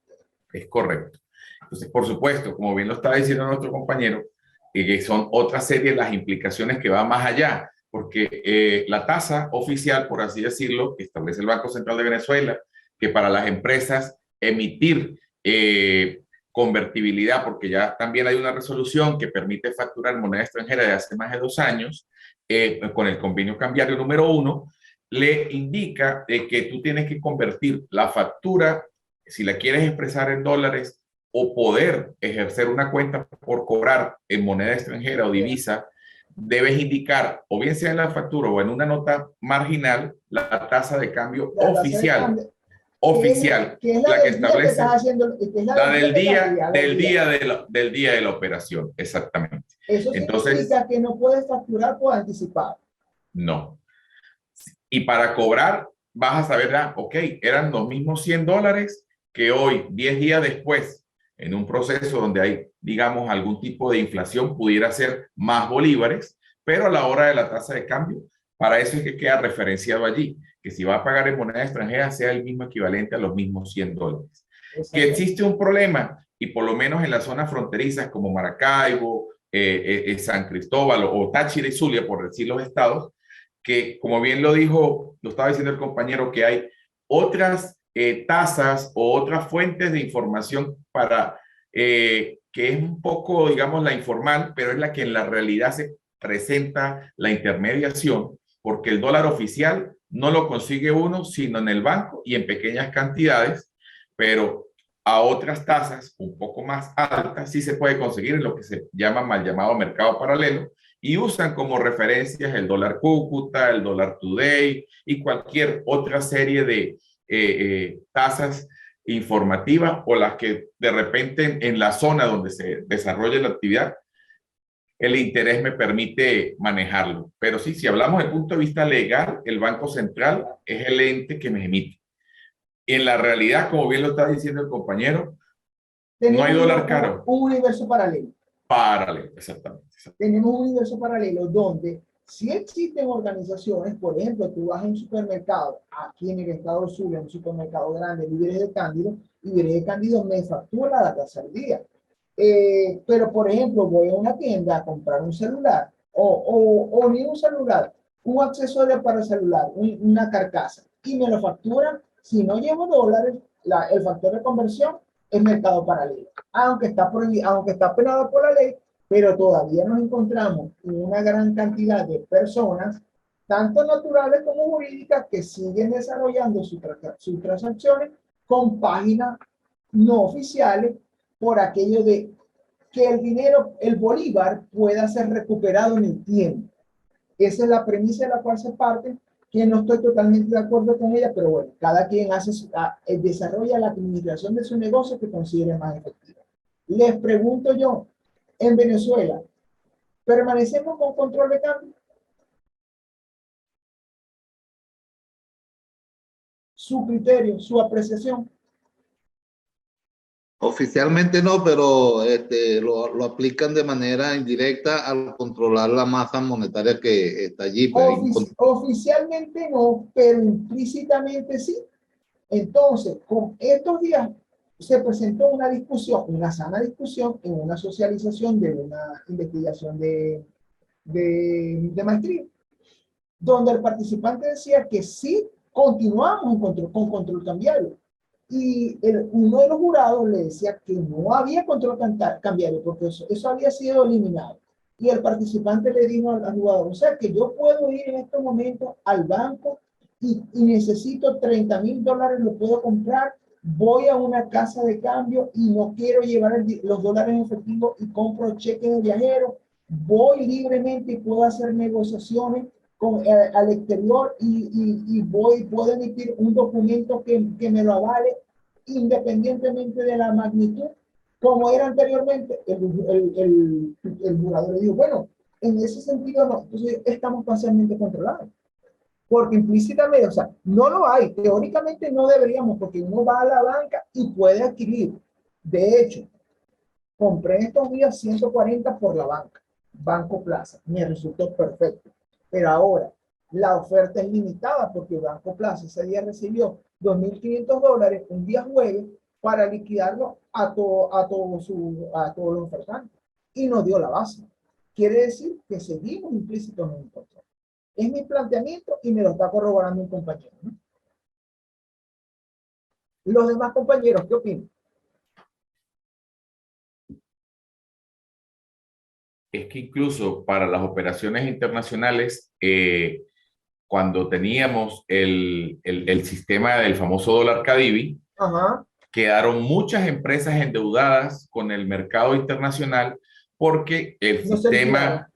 es correcto. Entonces, por supuesto, como bien lo estaba diciendo nuestro compañero, que son otra serie de las implicaciones que van más allá, porque la tasa oficial, por así decirlo, que establece el Banco Central de Venezuela, que para las empresas emitir convertibilidad, porque ya también hay una resolución que permite facturar moneda extranjera de hace más de 2 años, con el convenio cambiario número 1, le indica que tú tienes que convertir la factura, si la quieres expresar en dólares, o poder ejercer una cuenta por cobrar en moneda extranjera o divisa, debes indicar, o bien sea en la factura o en una nota marginal, la tasa de cambio La tasa de oficial. cambio, Oficial, que es la la que del día que estás establece haciendo, que es la del día, del día. del día de la operación, exactamente. Eso Entonces, significa que no puedes facturar por anticipado. no. Y para cobrar, vas a saber, ok, eran los mismos $100 que hoy, 10 días después, en un proceso donde hay, digamos, algún tipo de inflación, pudiera ser más bolívares, pero a la hora de la tasa de cambio, para eso es que queda referenciado allí, que si va a pagar en moneda extranjera sea el mismo equivalente a los mismos $100. Que existe un problema, y por lo menos en las zonas fronterizas como Maracaibo, San Cristóbal o Táchira y Zulia, por decir los estados, que como bien lo dijo, lo estaba diciendo el compañero, que hay otras tasas o otras fuentes de información para que es un poco, digamos, la informal, pero es la que en la realidad se presenta la intermediación, porque el dólar oficial no lo consigue uno, sino en el banco y en pequeñas cantidades, pero a otras tasas un poco más altas sí se puede conseguir en lo que se llama mal llamado mercado paralelo, y usan como referencias el dólar Cúcuta, el dólar Today y cualquier otra serie de tasas informativas, o las que de repente en la zona donde se desarrolla la actividad el interés me permite manejarlo. Pero sí, si hablamos desde el punto de vista legal, el Banco Central es el ente que me emite. En la realidad, como bien lo está diciendo el compañero, no hay dólar caro. Un universo paralelo. Paralelo, exactamente. Tenemos un universo paralelo donde si existen organizaciones, por ejemplo, tú vas a un supermercado, aquí en el estado de Zulia, un supermercado grande, Víveres de Cándido me factura la tasa al día. Pero, por ejemplo, voy a una tienda a comprar un celular, o ni un celular, un accesorio para el celular, una carcasa, y me lo facturan, si no llevo dólares, el factor de conversión es mercado paralelo. Aunque está prohibido, aunque está penado por la ley, pero todavía nos encontramos una gran cantidad de personas, tanto naturales como jurídicas, que siguen desarrollando sus transacciones con páginas no oficiales, por aquello de que el dinero, el bolívar, pueda ser recuperado en el tiempo. Esa es la premisa de la cual se parte, que no estoy totalmente de acuerdo con ella, pero bueno, cada quien desarrolla la administración de su negocio que considere más efectiva. Les pregunto yo, en Venezuela, ¿permanecemos con control de cambio? Su criterio, su apreciación. Oficialmente no, pero lo aplican de manera indirecta al controlar la masa monetaria que está allí. Pues, Oficialmente no, pero implícitamente sí. Entonces, con estos días se presentó una discusión, una sana discusión en una socialización de una investigación de maestría, donde el participante decía que sí continuamos con control cambiario. Y uno de los jurados le decía que no había control cambiario porque eso había sido eliminado. Y el participante le dijo al jugador, o sea que yo puedo ir en estos momentos al banco y necesito $30,000, lo puedo comprar, voy a una casa de cambio y no quiero llevar los dólares en efectivo y compro cheques de viajero, voy libremente y puedo hacer negociaciones al exterior y puedo emitir un documento que me lo avale independientemente de la magnitud, como era anteriormente. El jugador le dijo, bueno, en ese sentido no, entonces estamos parcialmente controlados. Porque implícitamente, o sea, no lo hay, teóricamente no deberíamos, porque uno va a la banca y puede adquirir. De hecho, compré estos días 140 por la banca, Banco Plaza, me resultó perfecto. Pero ahora, la oferta es limitada porque Banco Plaza ese día recibió $2,500 un día jueves para liquidarlo a todos los ofertantes y nos dio la base. Quiere decir que seguimos implícitos en el control. Es mi planteamiento y me lo está corroborando un compañero, ¿no? Los demás compañeros, ¿qué opinan? Es que incluso para las operaciones internacionales, cuando teníamos el sistema del famoso dólar Cadivi, Ajá. quedaron muchas empresas endeudadas con el mercado internacional porque el sistema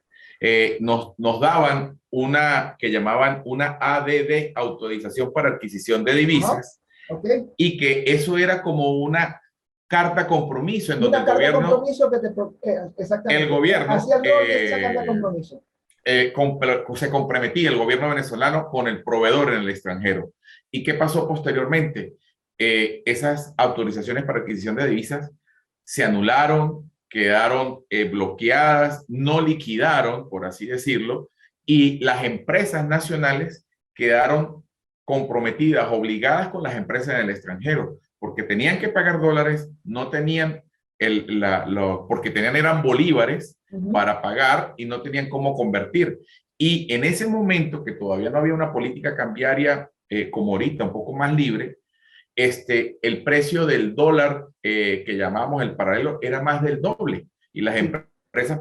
nos daban una que llamaban una ADD, autorización para adquisición de divisas, okay, y que eso era como una carta compromiso en donde el gobierno, compromiso que exactamente, el gobierno hacía el rol de esa carta compromiso. Se comprometía el gobierno venezolano con el proveedor en el extranjero. ¿Y qué pasó posteriormente? Esas autorizaciones para adquisición de divisas se anularon, quedaron bloqueadas, no liquidaron, por así decirlo, y las empresas nacionales quedaron comprometidas, obligadas con las empresas en el extranjero, porque tenían que pagar dólares, no tenían porque eran bolívares para pagar y no tenían cómo convertir. Y en ese momento, que todavía no había una política cambiaria como ahorita, un poco más libre, el precio del dólar que llamamos el paralelo era más del doble y las empresas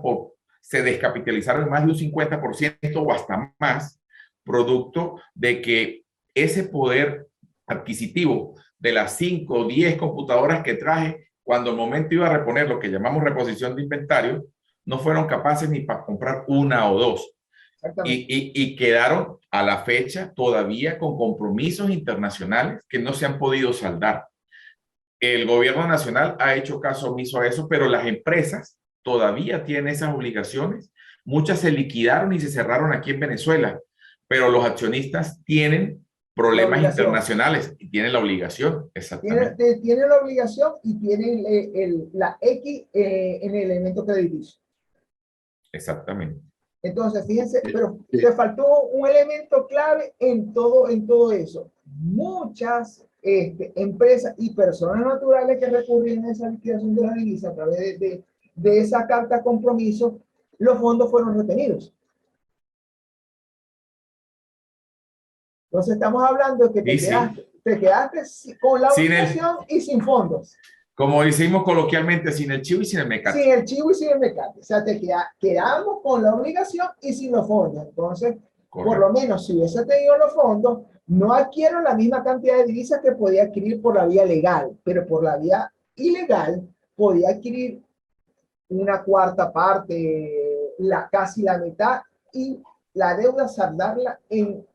se descapitalizaron más de un 50% o hasta más, producto de que ese poder adquisitivo de las 5 o 10 computadoras que traje, cuando el momento iba a reponer lo que llamamos reposición de inventario, no fueron capaces ni para comprar una o dos. Y quedaron a la fecha todavía con compromisos internacionales que no se han podido saldar. El gobierno nacional ha hecho caso omiso a eso, pero las empresas todavía tienen esas obligaciones. Muchas se liquidaron y se cerraron aquí en Venezuela, pero los accionistas tienen problemas internacionales y tienen la obligación. Exactamente. Tienen la obligación y tienen la X en el elemento crediticio. Exactamente. Entonces, fíjense, pero te faltó un elemento clave en todo eso. Muchas empresas y personas naturales que recurren a esa liquidación de la divisa a través de esa carta compromiso, los fondos fueron retenidos. Entonces, estamos hablando de que te quedaste con la obligación y sin fondos. Como decimos coloquialmente, sin el chivo y sin el mecate. Sin el chivo y sin el mecate. O sea, quedamos con la obligación y sin los fondos. Entonces, por lo menos, si hubiese tenido los fondos, no adquiero la misma cantidad de divisas que podía adquirir por la vía legal, pero por la vía ilegal podía adquirir una cuarta parte, casi la mitad, y la deuda saldarla en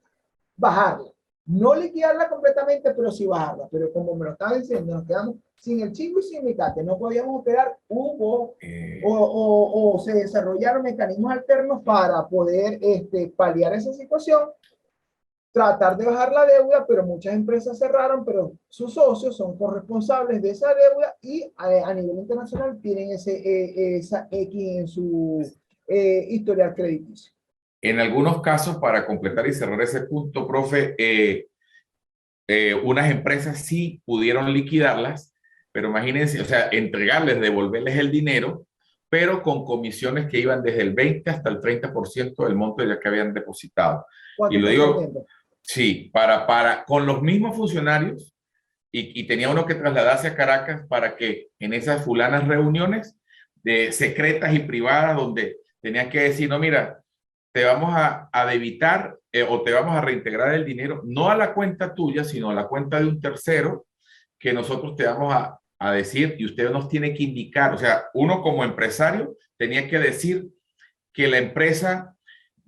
bajarla. No liquidarla completamente, pero sí bajarla. Pero como me lo estaba diciendo, nos quedamos sin el chivo y sin el mecate. No podíamos operar. Hubo o se desarrollaron mecanismos alternos para poder paliar esa situación. tratar de bajar la deuda, pero muchas empresas cerraron, pero sus socios son corresponsables de esa deuda y a nivel internacional tienen esa X en su historial crediticio. En algunos casos, para completar y cerrar ese punto, profe, unas empresas sí pudieron liquidarlas, pero imagínense, o sea, entregarles, devolverles el dinero, pero con comisiones que iban desde el 20 hasta el 30% del monto ya que habían depositado. Y lo digo, sí, con los mismos funcionarios, y tenía uno que trasladarse a Caracas para que en esas fulanas reuniones secretas y privadas donde tenía que decir, no, mira, te vamos a debitar o te vamos a reintegrar el dinero, no a la cuenta tuya, sino a la cuenta de un tercero, que nosotros te vamos a decir y usted nos tiene que indicar, o sea, uno como empresario tenía que decir que la empresa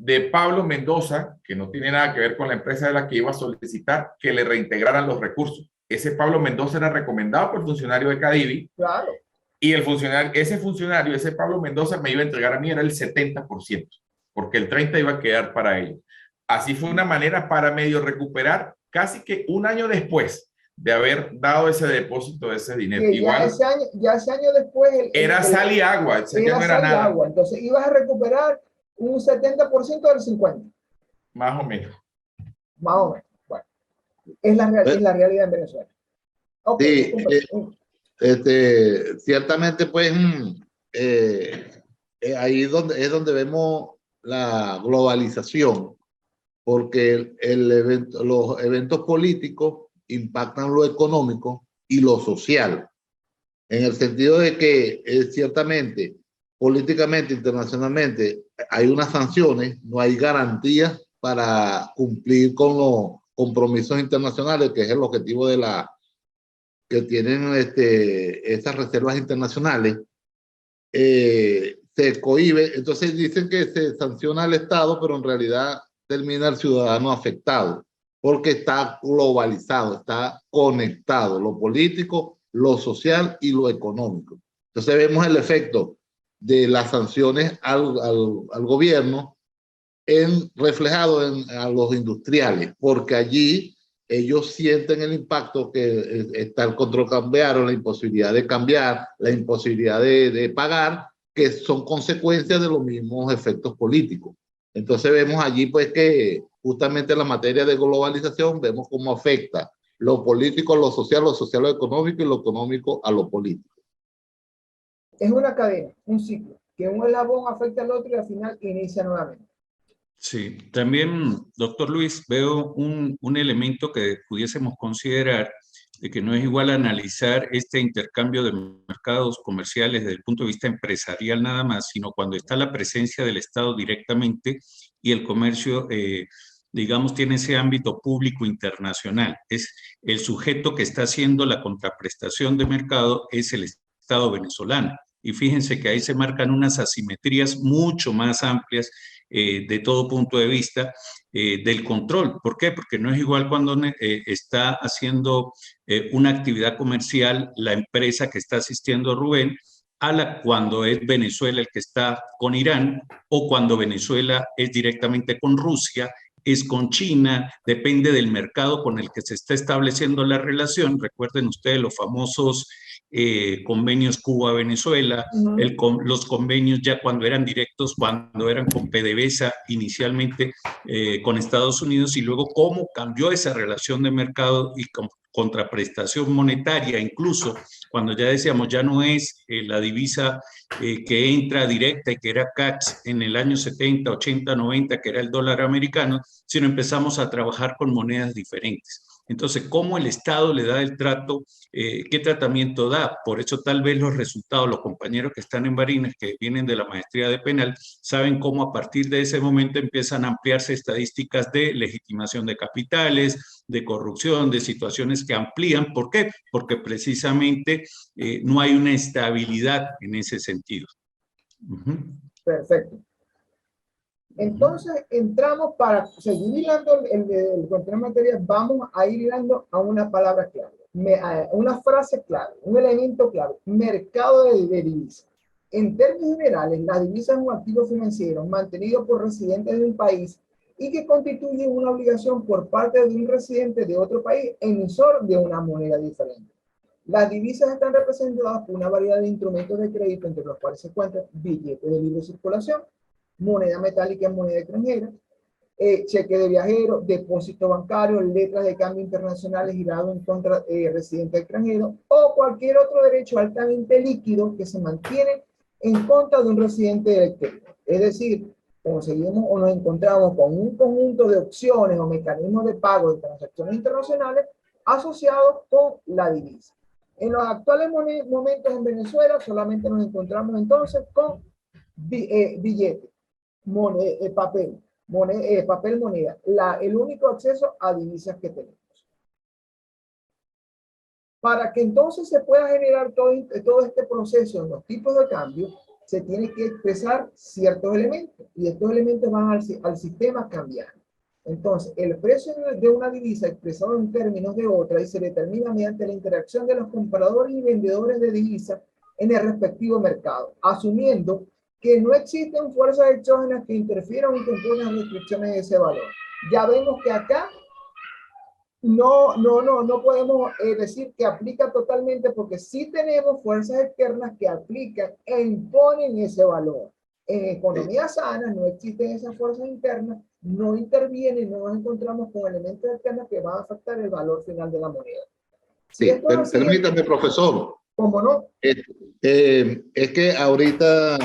de Pablo Mendoza, que no tiene nada que ver con la empresa de la que iba a solicitar, que le reintegraran los recursos. Ese Pablo Mendoza era recomendado por el funcionario de Cadivi. Claro. Y ese Pablo Mendoza me iba a entregar a mí era el 70%, porque el 30% iba a quedar para ellos. Así fue una manera para medio recuperar casi que un año después de haber dado ese depósito de ese dinero. Que igual ya ese año después era sal y agua, ya no era nada. Agua. Entonces ibas a recuperar un 70% del 50%. Más o menos. Más o menos. Bueno, es la realidad en Venezuela. Okay, ciertamente, pues, ahí es donde vemos la globalización, porque los eventos políticos impactan lo económico y lo social, en el sentido de que ciertamente, políticamente, internacionalmente, hay unas sanciones, no hay garantías para cumplir con los compromisos internacionales, que es el objetivo que tienen esas reservas internacionales. Se cohíbe, entonces dicen que se sanciona al Estado, pero en realidad termina el ciudadano afectado, porque está globalizado, está conectado, lo político, lo social y lo económico. Entonces vemos el efecto de las sanciones al gobierno reflejado a los industriales, porque allí ellos sienten el impacto que está el control cambiario, la imposibilidad de cambiar, la imposibilidad de pagar, que son consecuencias de los mismos efectos políticos. Entonces vemos allí pues que justamente la materia de globalización vemos cómo afecta lo político, lo social, lo económico y lo económico a lo político. Es una cadena, un ciclo, que un eslabón afecta al otro y al final inicia nuevamente. Sí, también, doctor Luis, veo un elemento que pudiésemos considerar de que no es igual analizar este intercambio de mercados comerciales desde el punto de vista empresarial nada más, sino cuando está la presencia del Estado directamente y el comercio, digamos, tiene ese ámbito público internacional. Es el sujeto que está haciendo la contraprestación de mercado es el Estado venezolano. Y fíjense que ahí se marcan unas asimetrías mucho más amplias de todo punto de vista del control. ¿Por qué? Porque no es igual cuando está haciendo una actividad comercial la empresa que está asistiendo a Rubén cuando es Venezuela el que está con Irán, o cuando Venezuela es directamente con Rusia, es con China, depende del mercado con el que se está estableciendo la relación. Recuerden ustedes los famosos convenios Cuba-Venezuela, los convenios ya cuando eran directos, cuando eran con PDVSA inicialmente con Estados Unidos, y luego cómo cambió esa relación de mercado y contraprestación monetaria, incluso cuando ya decíamos ya no es la divisa que entra directa y que era CAX en el año 70, 80, 90, que era el dólar americano, sino empezamos a trabajar con monedas diferentes. Entonces, ¿cómo el Estado le da el trato? ¿Qué tratamiento da? Por eso tal vez los resultados, los compañeros que están en Barinas, que vienen de la maestría de penal, saben cómo a partir de ese momento empiezan a ampliarse estadísticas de legitimación de capitales, de corrupción, de situaciones que amplían. ¿Por qué? Porque precisamente no hay una estabilidad en ese sentido. Perfecto. Entonces, entramos para seguir hilando el contenido material, vamos a ir hilando a una palabra clave, una frase clave, un elemento clave: mercado de divisas. En términos generales, las divisas son un activo financiero mantenido por residentes de un país y que constituyen una obligación por parte de un residente de otro país emisor de una moneda diferente. Las divisas están representadas por una variedad de instrumentos de crédito, entre los cuales se encuentran billetes de libre circulación, moneda metálica en moneda extranjera, cheque de viajero, depósito bancario, letras de cambio internacionales girados en contra residente extranjero o cualquier otro derecho altamente líquido que se mantiene en contra de un residente del exterior. Es decir, conseguimos o nos encontramos con un conjunto de opciones o mecanismos de pago de transacciones internacionales asociados con la divisa. En los actuales momentos en Venezuela solamente nos encontramos entonces con billetes, papel moneda, el único acceso a divisas que tenemos. Para que entonces se pueda generar todo este proceso en los tipos de cambio, se tiene que expresar ciertos elementos y estos elementos van al sistema cambiario. Entonces, el precio de una divisa expresado en términos de otra y se determina mediante la interacción de los compradores y vendedores de divisas en el respectivo mercado, asumiendo que no existen fuerzas exógenas que interfieran y que impongan restricciones de ese valor. Ya vemos que acá no podemos decir que aplica totalmente, porque sí tenemos fuerzas externas que aplican e imponen ese valor. En economías sanas no existen esas fuerzas internas, no intervienen, no nos encontramos con elementos externos que van a afectar el valor final de la moneda. Sí, permítame, profesor. ¿Cómo no? Es que ahorita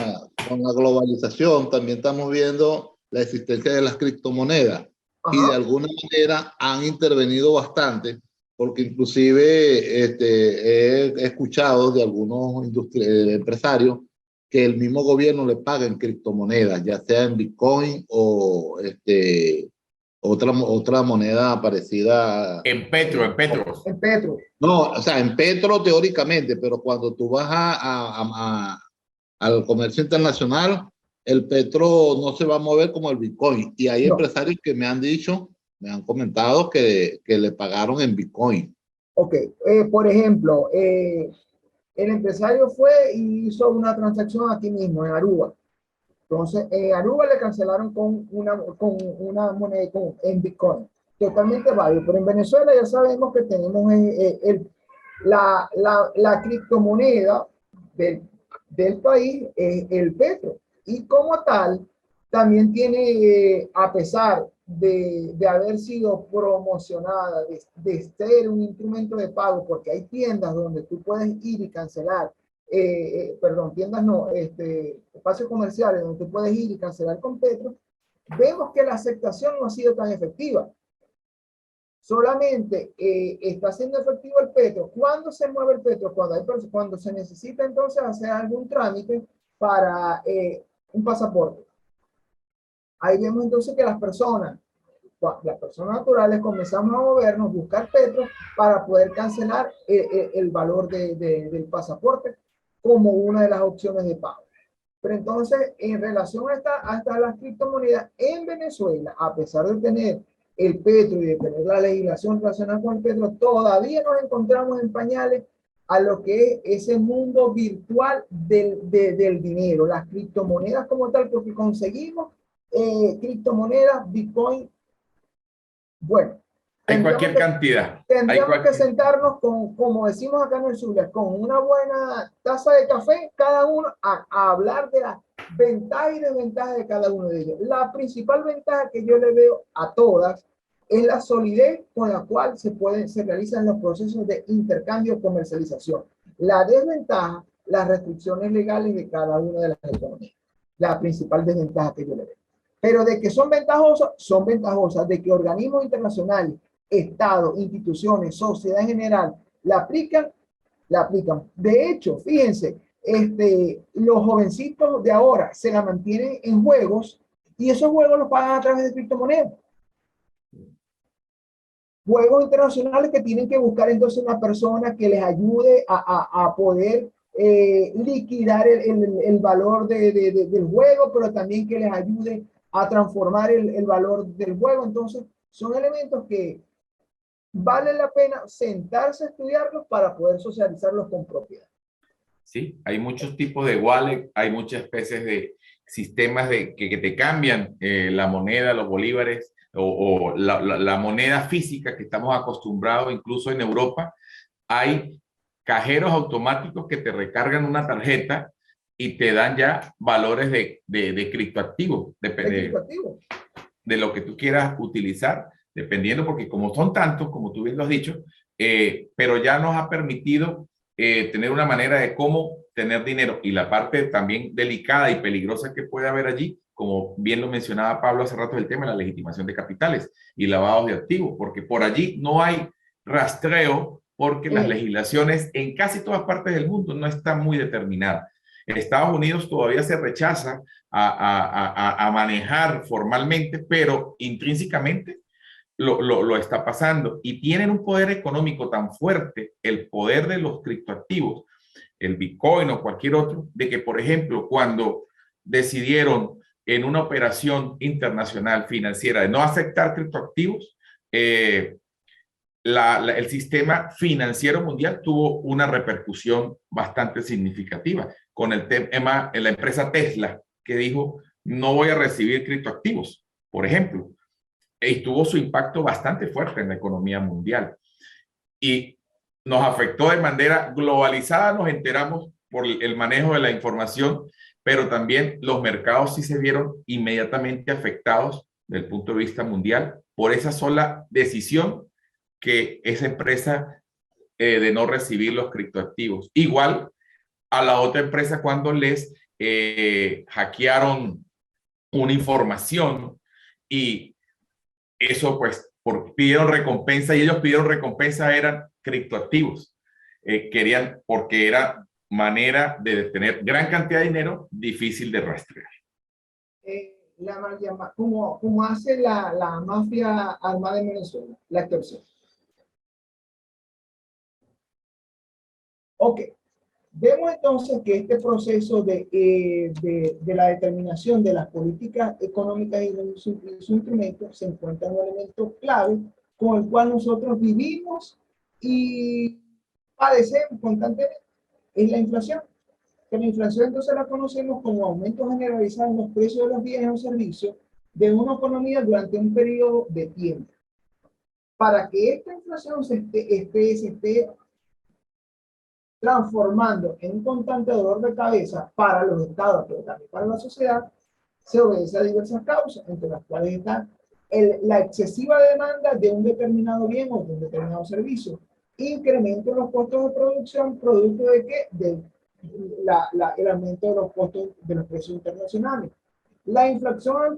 con la globalización también estamos viendo la existencia de las criptomonedas. Ajá. Y de alguna manera han intervenido bastante, porque inclusive he escuchado de algunos empresarios que el mismo gobierno le paga en criptomonedas, ya sea en Bitcoin o otra moneda parecida. En Petro. En Petro. No, o sea, en Petro teóricamente, pero cuando tú vas al comercio internacional, el Petro no se va a mover como el Bitcoin. Y hay empresarios que me han dicho, me han comentado que le pagaron en Bitcoin. Ok, por ejemplo, el empresario fue y hizo una transacción aquí mismo, en Aruba. Entonces, en Aruba le cancelaron con una moneda en Bitcoin. Totalmente válido. Pero en Venezuela ya sabemos que tenemos la criptomoneda del país, el Petro. Y como tal, también tiene, a pesar de haber sido promocionada, de ser un instrumento de pago, porque hay tiendas donde tú puedes ir y cancelar, tiendas no, espacios comerciales donde tú puedes ir y cancelar con Petro, vemos que la aceptación no ha sido tan efectiva. Solamente está siendo efectivo el Petro. ¿Cuándo se mueve el Petro? Cuando se necesita entonces hacer algún trámite para un pasaporte. Ahí vemos entonces que las personas naturales comenzamos a movernos, buscar Petro para poder cancelar el valor del pasaporte como una de las opciones de pago. Pero entonces, en relación a las criptomonedas en Venezuela, a pesar de tener el Petro y de tener la legislación relacionada con el Petro, todavía nos encontramos en pañales a lo que es ese mundo virtual del dinero, las criptomonedas como tal, porque conseguimos criptomonedas, Bitcoin. Bueno, hay cualquier cantidad. Tendríamos que sentarnos con, como decimos acá en el Zulia, con una buena taza de café, cada uno a hablar de las ventajas y desventajas de cada uno de ellos. La principal ventaja que yo le veo a todas es la solidez con la cual se realizan los procesos de intercambio y comercialización. La desventaja, las restricciones legales de cada una de las economías. La principal desventaja que yo le veo. Pero de que son ventajosas, de que organismos internacionales, estados, instituciones, sociedad en general, la aplican. De hecho, fíjense, los jovencitos de ahora se la mantienen en juegos y esos juegos los pagan a través de criptomonedas. Juegos internacionales que tienen que buscar entonces una persona que les ayude a poder liquidar el valor del juego, pero también que les ayude a transformar el valor del juego. Entonces, son elementos que vale la pena sentarse a estudiarlos para poder socializarlos con propiedad. Sí, hay muchos tipos de wallet, hay muchas especies de sistemas que te cambian la moneda, los bolívares o la moneda física que estamos acostumbrados, incluso en Europa, hay cajeros automáticos que te recargan una tarjeta y te dan ya valores de criptoactivos, de lo que tú quieras utilizar, dependiendo, porque como son tantos, como tú bien lo has dicho, pero ya nos ha permitido tener una manera de cómo tener dinero. Y la parte también delicada y peligrosa que puede haber allí, como bien lo mencionaba Pablo hace rato, el tema de la legitimación de capitales y lavados de activos, porque por allí no hay rastreo, porque las legislaciones en casi todas partes del mundo no están muy determinadas. En Estados Unidos todavía se rechaza a manejar formalmente, pero intrínsecamente lo está pasando, y tienen un poder económico tan fuerte, el poder de los criptoactivos, el Bitcoin o cualquier otro, de que, por ejemplo, cuando decidieron en una operación internacional financiera de no aceptar criptoactivos, el sistema financiero mundial tuvo una repercusión bastante significativa con el tema en la empresa Tesla, que dijo, no voy a recibir criptoactivos, por ejemplo, y tuvo su impacto bastante fuerte en la economía mundial. Y nos afectó de manera globalizada, nos enteramos por el manejo de la información, pero también los mercados sí se vieron inmediatamente afectados desde el punto de vista mundial por esa sola decisión que esa empresa de no recibir los criptoactivos. Igual a la otra empresa cuando les hackearon una información y eso pues pidieron recompensa, y ellos pidieron recompensa, eran criptoactivos. Querían, porque era manera de tener gran cantidad de dinero difícil de rastrear. Como hace la mafia armada en Venezuela, la extorsión. Ok, vemos entonces que este proceso de la determinación de las políticas económicas y de su instrumento se encuentra en un elemento clave con el cual nosotros vivimos y padecemos constantemente, es la inflación. Que la inflación entonces la conocemos como aumento generalizado en los precios de los bienes o servicios de una economía durante un periodo de tiempo. Para que esta inflación se esté transformando en un constante dolor de cabeza para los estados, pero también para la sociedad, se obedece a diversas causas, entre las cuales está la excesiva demanda de un determinado bien o de un determinado servicio, incremento en los costos de producción, producto de qué? El aumento de los costos de los precios internacionales. La inflación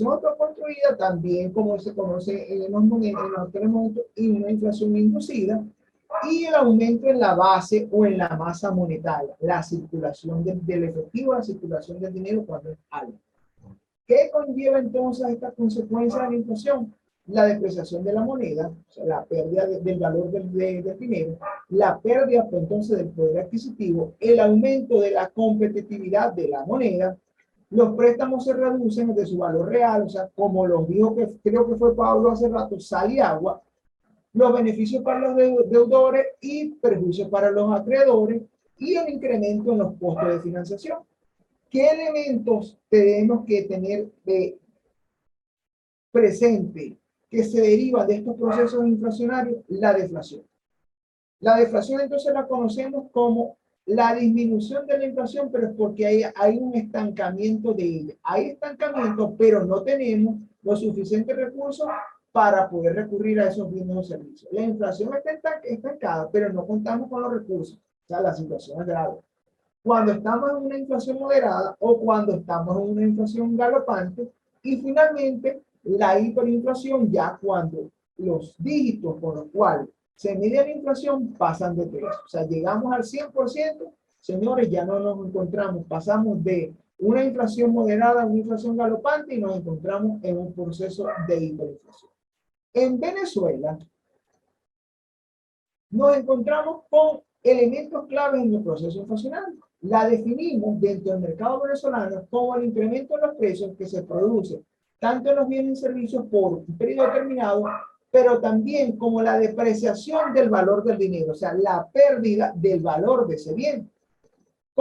autoconstruida, también como se conoce en los momentos, y una inflación inducida, y el aumento en la base o en la masa monetaria, la circulación del efectivo, la circulación del dinero cuando es alto. ¿Qué conlleva entonces esta consecuencia de la inflación? La depreciación de la moneda, o sea, la pérdida del valor del dinero, la pérdida entonces del poder adquisitivo, el aumento de la competitividad de la moneda, los préstamos se reducen de su valor real, o sea, como los dijo, que creo que fue Pablo hace rato, sal y agua, los beneficios para los deudores y perjuicios para los acreedores, y el incremento en los costos de financiación. ¿Qué elementos tenemos que tener presente que se deriva de estos procesos inflacionarios? La deflación. La deflación entonces la conocemos como la disminución de la inflación, pero es porque hay un estancamiento de ella. Hay estancamiento, pero no tenemos los suficientes recursos para poder recurrir a esos bienes o servicios. La inflación está estancada, pero no contamos con los recursos. O sea, la situación es grave. Cuando estamos en una inflación moderada o cuando estamos en una inflación galopante, y finalmente la hiperinflación, ya cuando los dígitos con los cuales se mide la inflación pasan de 3. O sea, llegamos al 100%, señores, ya no nos encontramos, pasamos de una inflación moderada a una inflación galopante y nos encontramos en un proceso de hiperinflación. En Venezuela nos encontramos con elementos claves en el proceso inflacionario. La definimos dentro del mercado venezolano como el incremento de los precios que se produce tanto en los bienes y servicios por un periodo determinado, pero también como la depreciación del valor del dinero, o sea, la pérdida del valor de ese bien.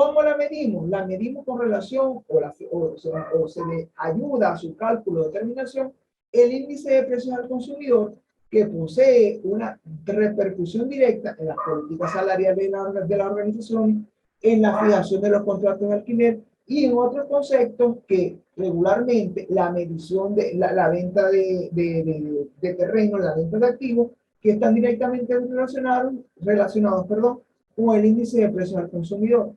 ¿Cómo la medimos? La medimos con relación o se le ayuda a su cálculo de determinación el índice de precios al consumidor, que posee una repercusión directa en las políticas salariales de la organización, en la fijación de los contratos de alquiler y en otros conceptos que regularmente la medición de la venta de terreno, la venta de activos, que están directamente relacionados con el índice de precios al consumidor.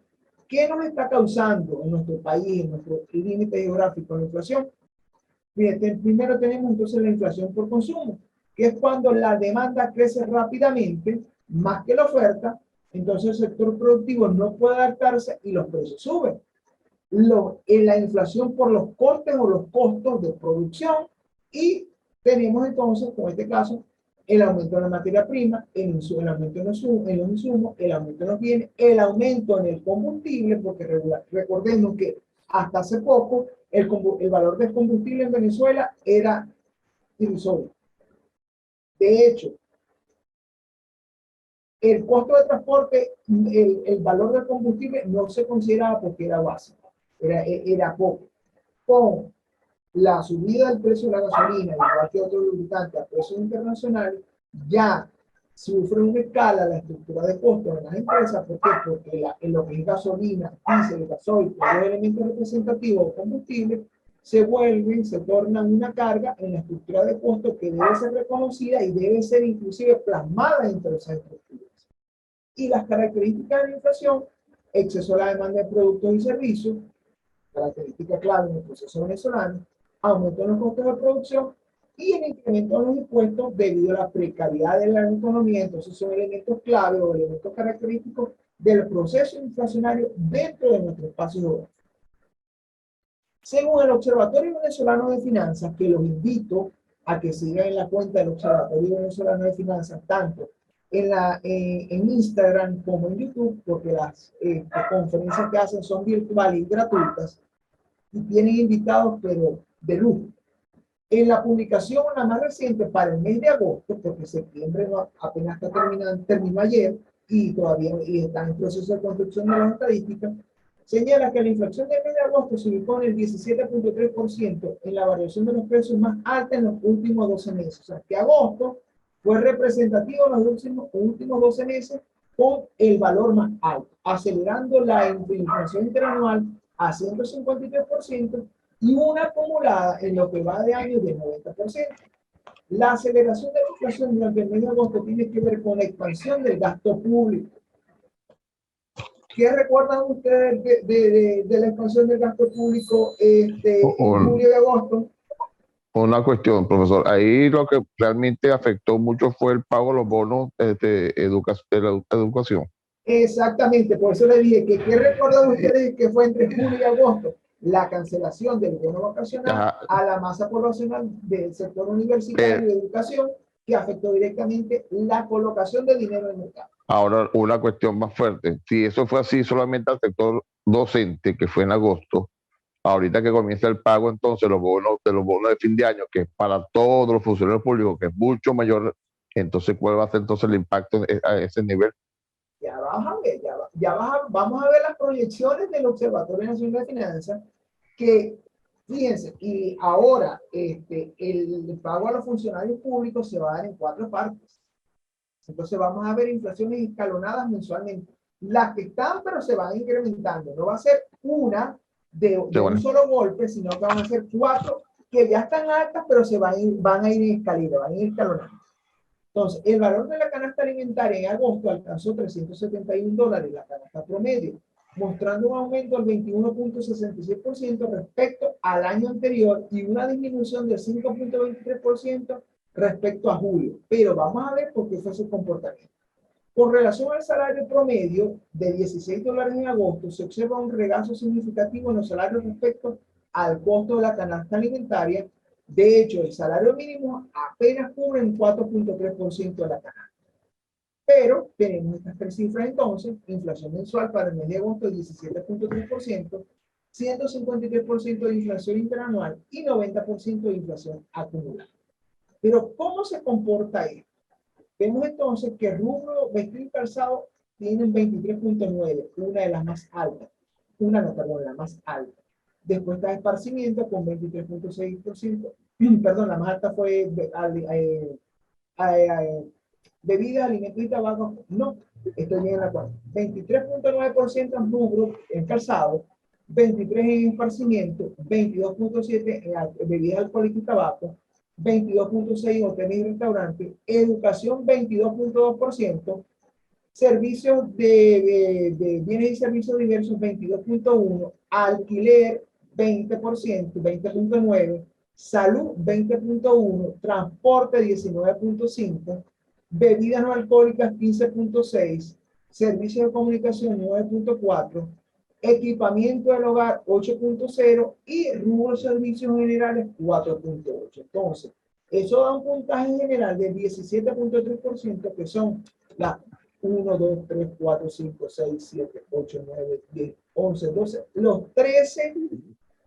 ¿Qué nos está causando en nuestro país, en nuestro límite geográfico, la inflación? Fíjate, primero tenemos entonces la inflación por consumo, que es cuando la demanda crece rápidamente, más que la oferta, entonces el sector productivo no puede adaptarse y los precios suben. La inflación por los costes o los costos de producción, y tenemos entonces, con este caso, el aumento de la materia prima, el aumento en los insumos, el aumento en los bienes, el aumento en el combustible, porque recordemos que hasta hace poco el valor del combustible en Venezuela era irrisorio. De hecho, el costo de transporte, el valor del combustible no se consideraba porque era básico, era poco. Con la subida del precio de la gasolina, igual que otros lubricantes a precios internacionales, ya sufre una escala la estructura de costos de las empresas. ¿Por qué? Porque en lo que es gasolina, diésel, gasoil, todos los elementos representativos de combustible se tornan una carga en la estructura de costos que debe ser reconocida y debe ser inclusive plasmada entre esas estructuras. Y las características de la inflación: exceso de la demanda de productos y servicios, característica clave en el proceso venezolano, aumento en los costos de producción y el incremento de los impuestos debido a la precariedad de la economía. Entonces son elementos clave o elementos característicos del proceso inflacionario dentro de nuestro espacio geográfico. Según el Observatorio Venezolano de Finanzas, que los invito a que sigan en la cuenta del Observatorio Venezolano de Finanzas, tanto en Instagram como en YouTube, porque las conferencias que hacen son virtuales y gratuitas, y tienen invitados, pero de lujo. En la publicación, la más reciente, para el mes de agosto, porque septiembre apenas terminó ayer y todavía está en proceso de construcción de las estadísticas, señala que la inflación del mes de agosto se ubicó en el 17.3%, en la variación de los precios más alta en los últimos 12 meses. O sea, que agosto fue representativo en los últimos 12 meses con el valor más alto, acelerando la inflación interanual a 153% y una acumulada en lo que va de año de 90%. La aceleración de la inflación durante el mes de agosto tiene que ver con la expansión del gasto público. ¿Qué recuerdan ustedes de la expansión del gasto público en julio y agosto? Una cuestión, profesor. Ahí lo que realmente afectó mucho fue el pago de los bonos de la educación. Exactamente, por eso le dije que ¿qué recuerdan ustedes que fue entre julio y agosto? La cancelación del bono vacacional a la masa poblacional del sector universitario de educación, que afectó directamente la colocación de dinero en el mercado. Ahora, una cuestión más fuerte. Si eso fue así solamente al sector docente, que fue en agosto, ahorita que comienza el pago entonces los bonos de fin de año, que es para todos los funcionarios públicos, que es mucho mayor, entonces ¿cuál va a ser entonces el impacto a ese nivel? Ya vas a ver, vamos a ver las proyecciones del Observatorio Nacional de Finanzas, que fíjense, y ahora el pago a los funcionarios públicos se va a dar en 4 partes. Entonces vamos a ver inflaciones escalonadas mensualmente. Las que están, pero se van incrementando. No va a ser una de un solo golpe, sino que van a ser 4 que ya están altas, pero van a ir en escalera, van a ir escalonando. Entonces, el valor de la canasta alimentaria en agosto alcanzó $371, la canasta promedio, mostrando un aumento del 21.66% respecto al año anterior y una disminución del 5.23% respecto a julio. Pero vamos a ver por qué fue su comportamiento. Con relación al salario promedio de $16 en agosto, se observa un regazo significativo en los salarios respecto al costo de la canasta alimentaria. De hecho, el salario mínimo apenas cubre un 4.3% de la canasta. Pero tenemos estas 3 cifras entonces: inflación mensual para el mes de agosto de 17.3%, 153% de inflación interanual y 90% de inflación acumulada. Pero ¿cómo se comporta esto? Vemos entonces que rubro vestir y calzado tienen 23.9, una de las más altas. la más alta. Después está esparcimiento con 23.6%. Perdón, la más alta fue bebidas, alimentos y tabaco. No, estoy bien en la cual. 23.9% en rubro, en calzado, 23% en esparcimiento, 22.7% en bebidas alcohólicas y tabaco, 22.6% en hoteles y restaurantes, educación 22.2%, servicios de bienes y servicios diversos 22.1%, alquiler 20%, 20.9%, salud 20.1%, transporte 19.5%, bebidas no alcohólicas 15.6%, servicios de comunicación 9.4%, equipamiento del hogar 8.0% y rubros servicios generales 4.8%. Entonces, eso da un puntaje general de 17.3%, que son las 1, 2, 3, 4, 5, 6, 7, 8, 9, 10, 11, 12, los 13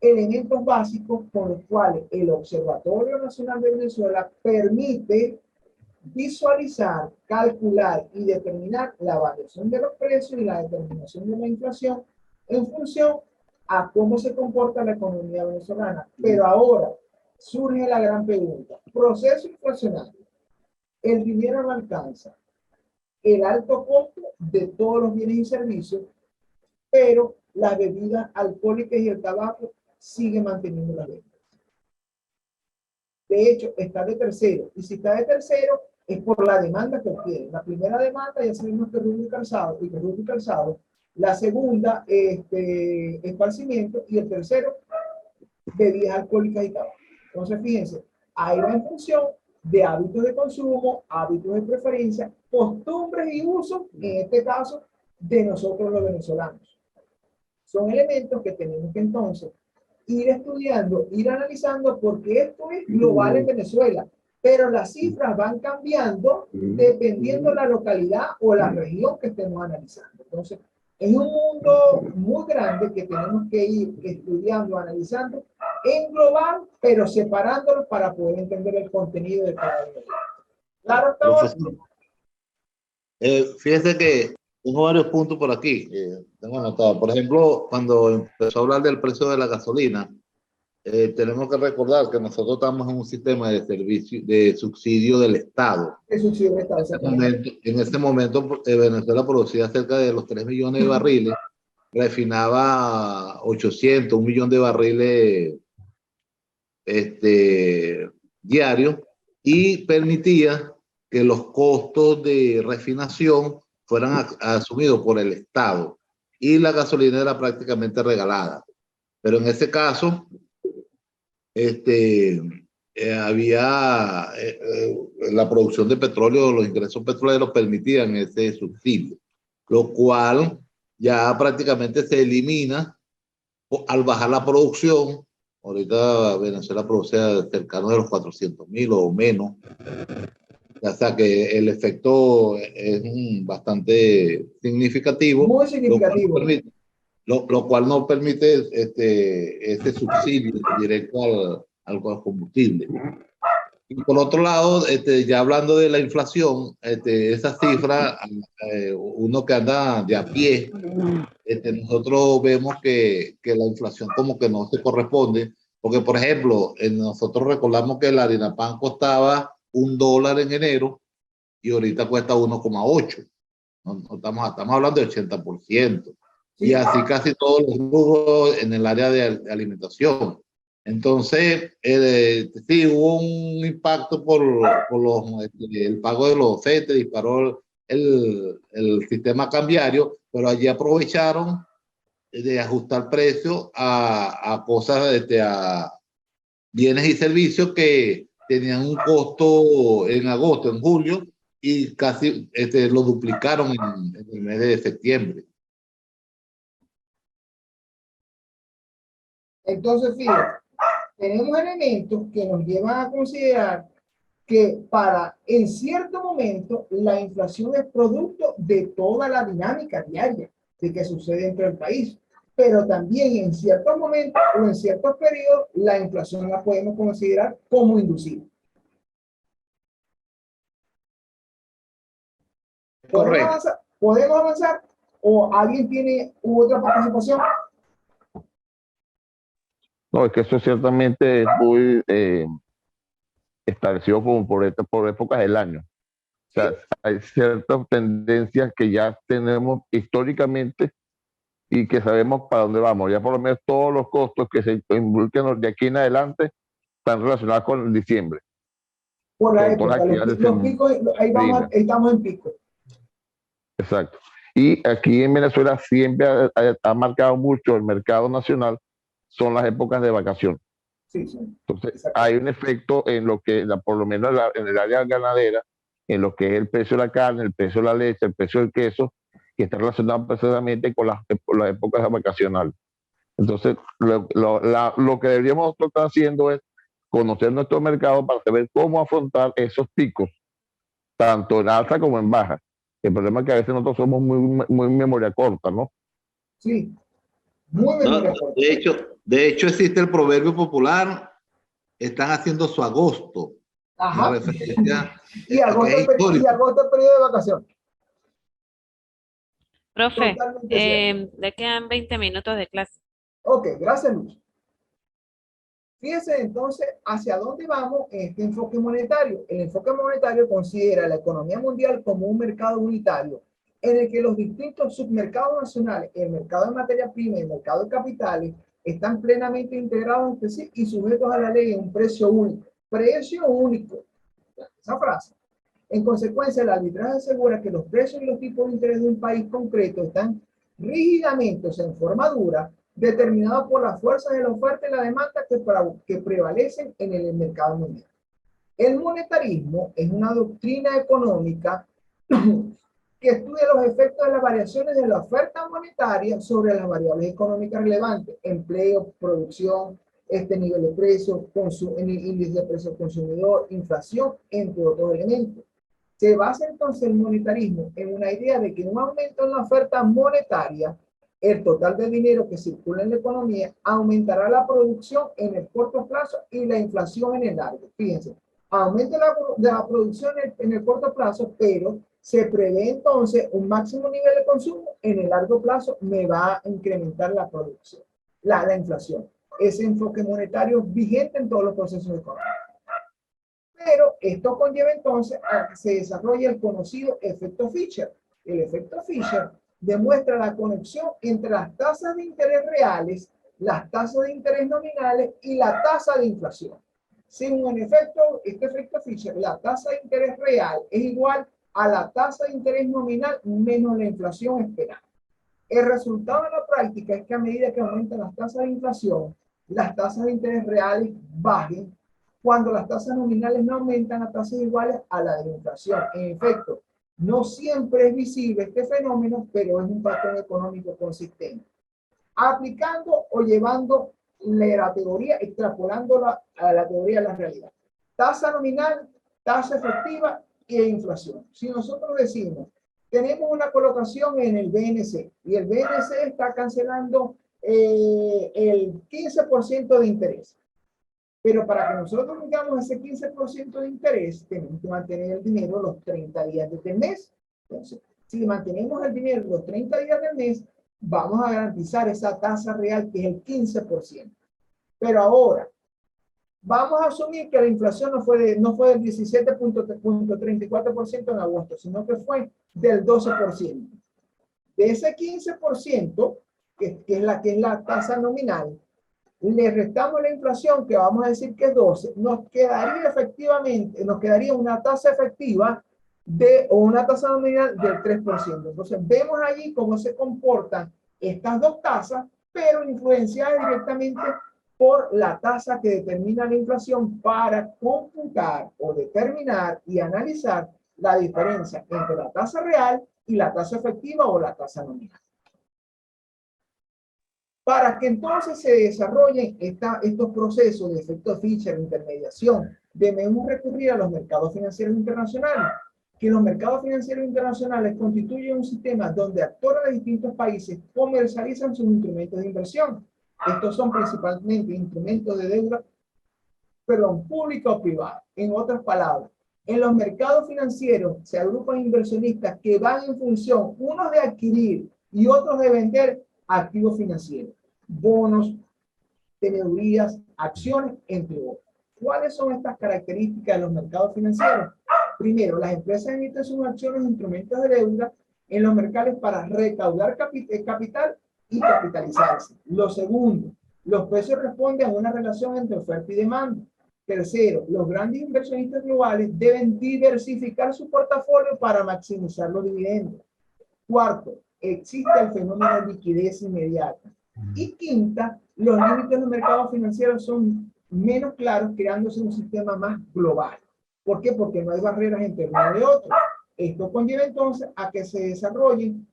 elementos básicos con los cuales el Observatorio Nacional de Venezuela permite visualizar, calcular y determinar la variación de los precios y la determinación de la inflación en función a cómo se comporta la economía venezolana. Pero ahora surge la gran pregunta: proceso inflacionario, el dinero no alcanza, el alto costo de todos los bienes y servicios, pero las bebidas alcohólicas y el tabaco siguen manteniendo las ventas. De hecho, está de tercero, y si está de tercero es por la demanda que tiene. La primera demanda ya sabemos que es rubro y calzado, la segunda, esparcimiento, y el tercero, bebidas alcohólicas y tabaco. Entonces, fíjense, ahí va en función de hábitos de consumo, hábitos de preferencia, costumbres y usos, en este caso, de nosotros los venezolanos. Son elementos que tenemos que entonces ir estudiando, ir analizando, porque esto es global en Venezuela, pero las cifras van cambiando dependiendo de la localidad o la región que estemos analizando. Entonces, es un mundo muy grande que tenemos que ir estudiando, analizando en global, pero separándolo para poder entender el contenido de cada uno. Claro, hasta ahora. Fíjese que tengo varios puntos por aquí. Tengo anotado. Por ejemplo, cuando empezó a hablar del precio de la gasolina, tenemos que recordar que nosotros estamos en un sistema de servicio, de subsidio del Estado. En este momento, Venezuela producía cerca de los 3 millones de barriles, refinaba 800, 1 millón de barriles diarios, y permitía que los costos de refinación fueran asumidos por el Estado, y la gasolina era prácticamente regalada. Pero en ese caso, había la producción de petróleo, los ingresos petroleros permitían ese subsidio, lo cual ya prácticamente se elimina al bajar la producción. Ahorita Venezuela produce cercano de los 400.000 o menos. O sea que el efecto es bastante significativo. Muy significativo. Lo cual no permite este subsidio directo al combustible. Y por otro lado, ya hablando de la inflación, esa cifra, uno que anda de a pie, nosotros vemos que la inflación como que no se corresponde, porque por ejemplo, nosotros recordamos que la harina pan costaba $1 en enero y ahorita cuesta 1,8. No estamos hablando de 80%. Y así casi todos los rubros en el área de alimentación. Entonces, sí, hubo un impacto por el pago de los CETES, disparó el sistema cambiario, pero allí aprovecharon de ajustar precios a cosas, a bienes y servicios que tenían un costo en agosto, en julio, y casi lo duplicaron en el mes de septiembre. Entonces, fíjate, tenemos elementos que nos llevan a considerar que en cierto momento, la inflación es producto de toda la dinámica diaria de que sucede dentro del país. Pero también en ciertos momentos o en ciertos periodos, la inflación la podemos considerar como inducida. ¿Podemos avanzar? ¿O alguien tiene otra participación? No, es que eso ciertamente es muy establecido por épocas del año. O sea, hay ciertas tendencias que ya tenemos históricamente y que sabemos para dónde vamos. Ya por lo menos todos los costos que se involucran de aquí en adelante están relacionados con diciembre. Por la Con todas las época, actividades los picos, ahí vamos, sembrinas. estamos en pico. Exacto. Y aquí en Venezuela siempre ha marcado mucho el mercado nacional, son las épocas de vacación. Sí, sí. Entonces, Exacto. hay un efecto en lo que, por lo menos en el área ganadera, en lo que es el precio de la carne, el precio de la leche, el precio del queso, que está relacionado precisamente con las épocas vacacionales. Entonces, lo que deberíamos estar haciendo es conocer nuestro mercado para saber cómo afrontar esos picos, tanto en alta como en baja. El problema es que a veces nosotros somos muy memoria corta, ¿no? Sí, muy No, memoria corta. de hecho existe el proverbio popular, están haciendo su agosto, en Ajá. referencia Y a que es histórico. agosto es periodo de vacación. Profe, Totalmente cierto. le quedan 20 minutos de clase. Ok, gracias, Luz. Fíjense entonces hacia dónde vamos en este enfoque monetario. El enfoque monetario considera la economía mundial como un mercado unitario en el que los distintos submercados nacionales, el mercado de materia prima y el mercado de capitales, están plenamente integrados entre sí y sujetos a la ley en un precio único. Precio único. Esa frase. En consecuencia, el arbitraje asegura que los precios y los tipos de interés de un país concreto están rígidamente, o sea, en forma dura, determinados por las fuerzas de la oferta y la demanda que prevalecen en el mercado mundial. El monetarismo es una doctrina económica que estudia los efectos de las variaciones de la oferta monetaria sobre las variables económicas relevantes, empleo, producción, nivel de precios, índice de precios consumidor, inflación, entre otros elementos. Se basa entonces el monetarismo en una idea de que un aumento en la oferta monetaria, el total de dinero que circula en la economía, aumentará la producción en el corto plazo y la inflación en el largo. Fíjense, aumenta la producción en el corto plazo, pero se prevé entonces un máximo nivel de consumo, en el largo plazo me va a incrementar la producción, la inflación. Ese enfoque monetario vigente en todos los procesos económicos. Pero esto conlleva entonces a que se desarrolle el conocido efecto Fisher. El efecto Fisher demuestra la conexión entre las tasas de interés reales, las tasas de interés nominales y la tasa de inflación. Según este efecto Fisher, la tasa de interés real es igual a la tasa de interés nominal menos la inflación esperada. El resultado en la práctica es que a medida que aumentan las tasas de inflación, las tasas de interés reales bajen. Cuando las tasas nominales no aumentan a tasas iguales a la de la inflación. En efecto, no siempre es visible este fenómeno, pero es un patrón económico consistente. Aplicando o llevando la teoría, extrapolándola a la teoría de la realidad. Tasa nominal, tasa efectiva e inflación. Si nosotros decimos, tenemos una colocación en el BNC y el BNC está cancelando el 15% de interés. Pero para que nosotros tengamos ese 15% de interés, tenemos que mantener el dinero los 30 días del mes. Entonces, si mantenemos el dinero los 30 días del mes, vamos a garantizar esa tasa real que es el 15%. Pero ahora, vamos a asumir que la inflación no fue del 17.34% en agosto, sino que fue del 12%. De ese 15%, que es la tasa nominal, le restamos la inflación, que vamos a decir que es 12, nos quedaría una tasa efectiva o una tasa nominal del 3%. Entonces, vemos allí cómo se comportan estas dos tasas, pero influenciadas directamente por la tasa que determina la inflación para computar o determinar y analizar la diferencia entre la tasa real y la tasa efectiva o la tasa nominal. Para que entonces se desarrollen estos procesos de efecto Fisher, intermediación, debemos recurrir a los mercados financieros internacionales, que los mercados financieros internacionales constituyen un sistema donde actores de distintos países comercializan sus instrumentos de inversión. Estos son principalmente instrumentos de deuda, pública o privada. En otras palabras, en los mercados financieros se agrupan inversionistas que van en función, unos de adquirir y otros de vender activos financieros, bonos, tenedurías, acciones, entre otros. ¿Cuáles son estas características de los mercados financieros? Primero, las empresas emiten sus acciones e instrumentos de deuda en los mercados para recaudar capital y capitalizarse. Lo segundo, los precios responden a una relación entre oferta y demanda. Tercero, los grandes inversionistas globales deben diversificar su portafolio para maximizar los dividendos. Cuarto, existe el fenómeno de liquidez inmediata. Y quinta, los límites de los mercados financieros son menos claros, creándose un sistema más global. ¿Por qué? Porque no hay barreras entre uno y otro. Esto conlleva entonces a que se desarrollen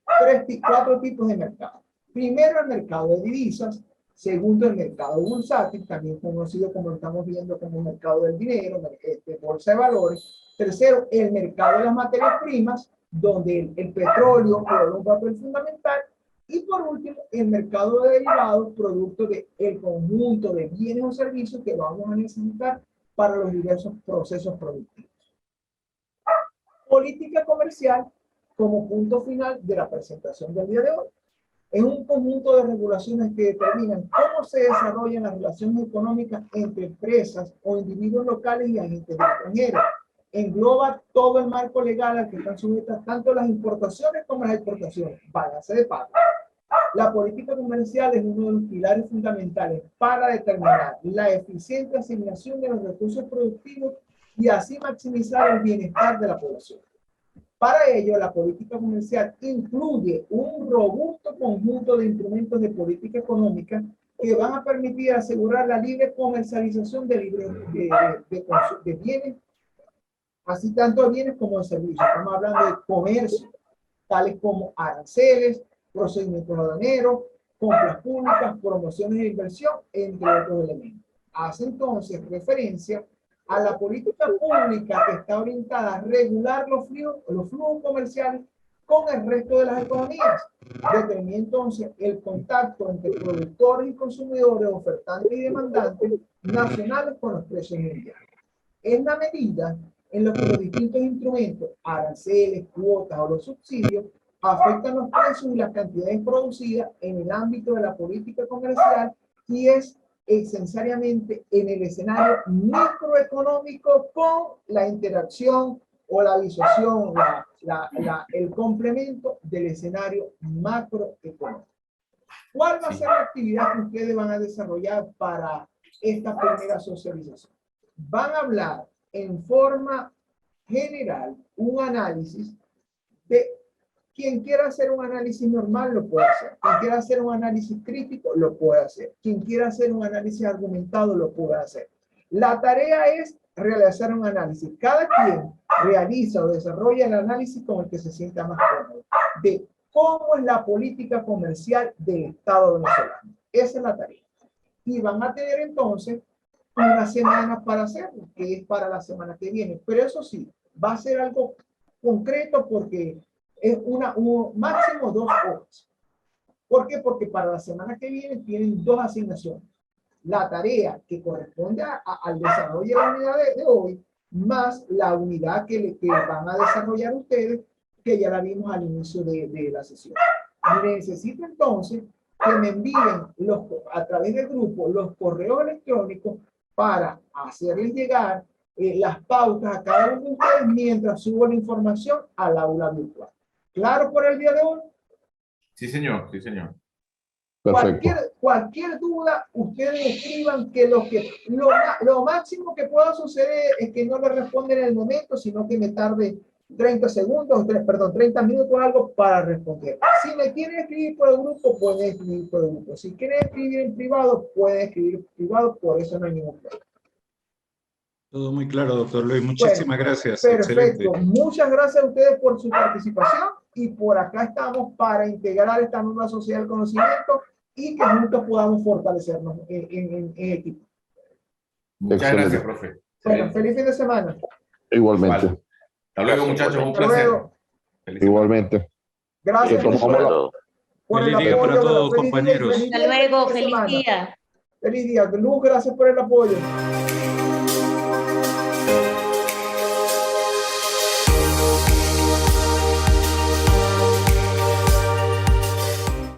cuatro tipos de mercados. Primero, el mercado de divisas. Segundo, el mercado bursátil, también conocido como lo estamos viendo como el mercado del dinero, bolsa de valores. Tercero, el mercado de las materias primas, donde el petróleo juega un papel fundamental. Y por último, el mercado de derivados, producto del conjunto de bienes o servicios que vamos a necesitar para los diversos procesos productivos. Política comercial como punto final de la presentación del día de hoy. Es un conjunto de regulaciones que determinan cómo se desarrollan las relaciones económicas entre empresas o individuos locales y agentes extranjeros. Engloba todo el marco legal al que están sujetas tanto las importaciones como las exportaciones, balance de pago. La política comercial es uno de los pilares fundamentales para determinar la eficiente asignación de los recursos productivos y así maximizar el bienestar de la población. Para ello, la política comercial incluye un robusto conjunto de instrumentos de política económica que van a permitir asegurar la libre comercialización de bienes, así tanto de bienes como de servicios. Estamos hablando de comercio, tales como aranceles, procedimientos aduaneros, compras públicas, promociones de inversión, entre otros elementos. Hace entonces referencia a la política pública que está orientada a regular los flujos comerciales con el resto de las economías. Determina entonces el contacto entre productores y consumidores, ofertantes y demandantes nacionales con los precios mundiales. Es la medida en la que los distintos instrumentos, aranceles, cuotas o los subsidios, afectan los precios y las cantidades producidas en el ámbito de la política comercial y es esencialmente en el escenario microeconómico con la interacción o la disociación, el complemento del escenario macroeconómico. ¿Cuál va a ser la actividad que ustedes van a desarrollar para esta primera socialización? Van a hablar en forma general un análisis de quien quiera hacer un análisis normal lo puede hacer. Quien quiera hacer un análisis crítico lo puede hacer. Quien quiera hacer un análisis argumentado lo puede hacer. La tarea es realizar un análisis. Cada quien realiza o desarrolla el análisis con el que se sienta más cómodo de cómo es la política comercial del Estado venezolano. Esa es la tarea. Y van a tener entonces una semana para hacerlo, que es para la semana que viene. Pero eso sí, va a ser algo concreto porque es un máximo 2 horas. ¿Por qué? Porque para la semana que viene tienen 2 asignaciones. La tarea que corresponde al desarrollo de la unidad de hoy, más la unidad que van a desarrollar ustedes, que ya la vimos al inicio de la sesión. Y necesito entonces que me envíen a través del grupo los correos electrónicos para hacerles llegar las pautas a cada uno de ustedes mientras subo la información al aula virtual. ¿Claro por el día de hoy? Sí, señor. Sí, señor. Perfecto. Cualquier duda, ustedes escriban que lo máximo que pueda suceder es que no le responden en el momento, sino que me tarde 30 segundos, 30 minutos o algo para responder. Si me quieren escribir por el grupo, pueden escribir por el grupo. Si quieren escribir en privado, pueden escribir en privado, por eso no hay ningún problema. Todo muy claro, doctor Luis. Muchísimas gracias. Perfecto. Excelente. Muchas gracias a ustedes por su participación y por acá estamos para integrar esta nueva sociedad del conocimiento y que juntos podamos fortalecernos en equipo. Muchas Excelente. gracias, profe. Bueno, feliz fin de semana. Igualmente. Vale. Hasta luego, muchachos. Un Hasta placer. luego. Feliz semana. Igualmente. Gracias Tomamos por el Feliz día apoyo. para todos, Feliz día, compañeros. feliz Hasta día, luego, fin de feliz semana. día. Feliz día. Luz, gracias por el apoyo.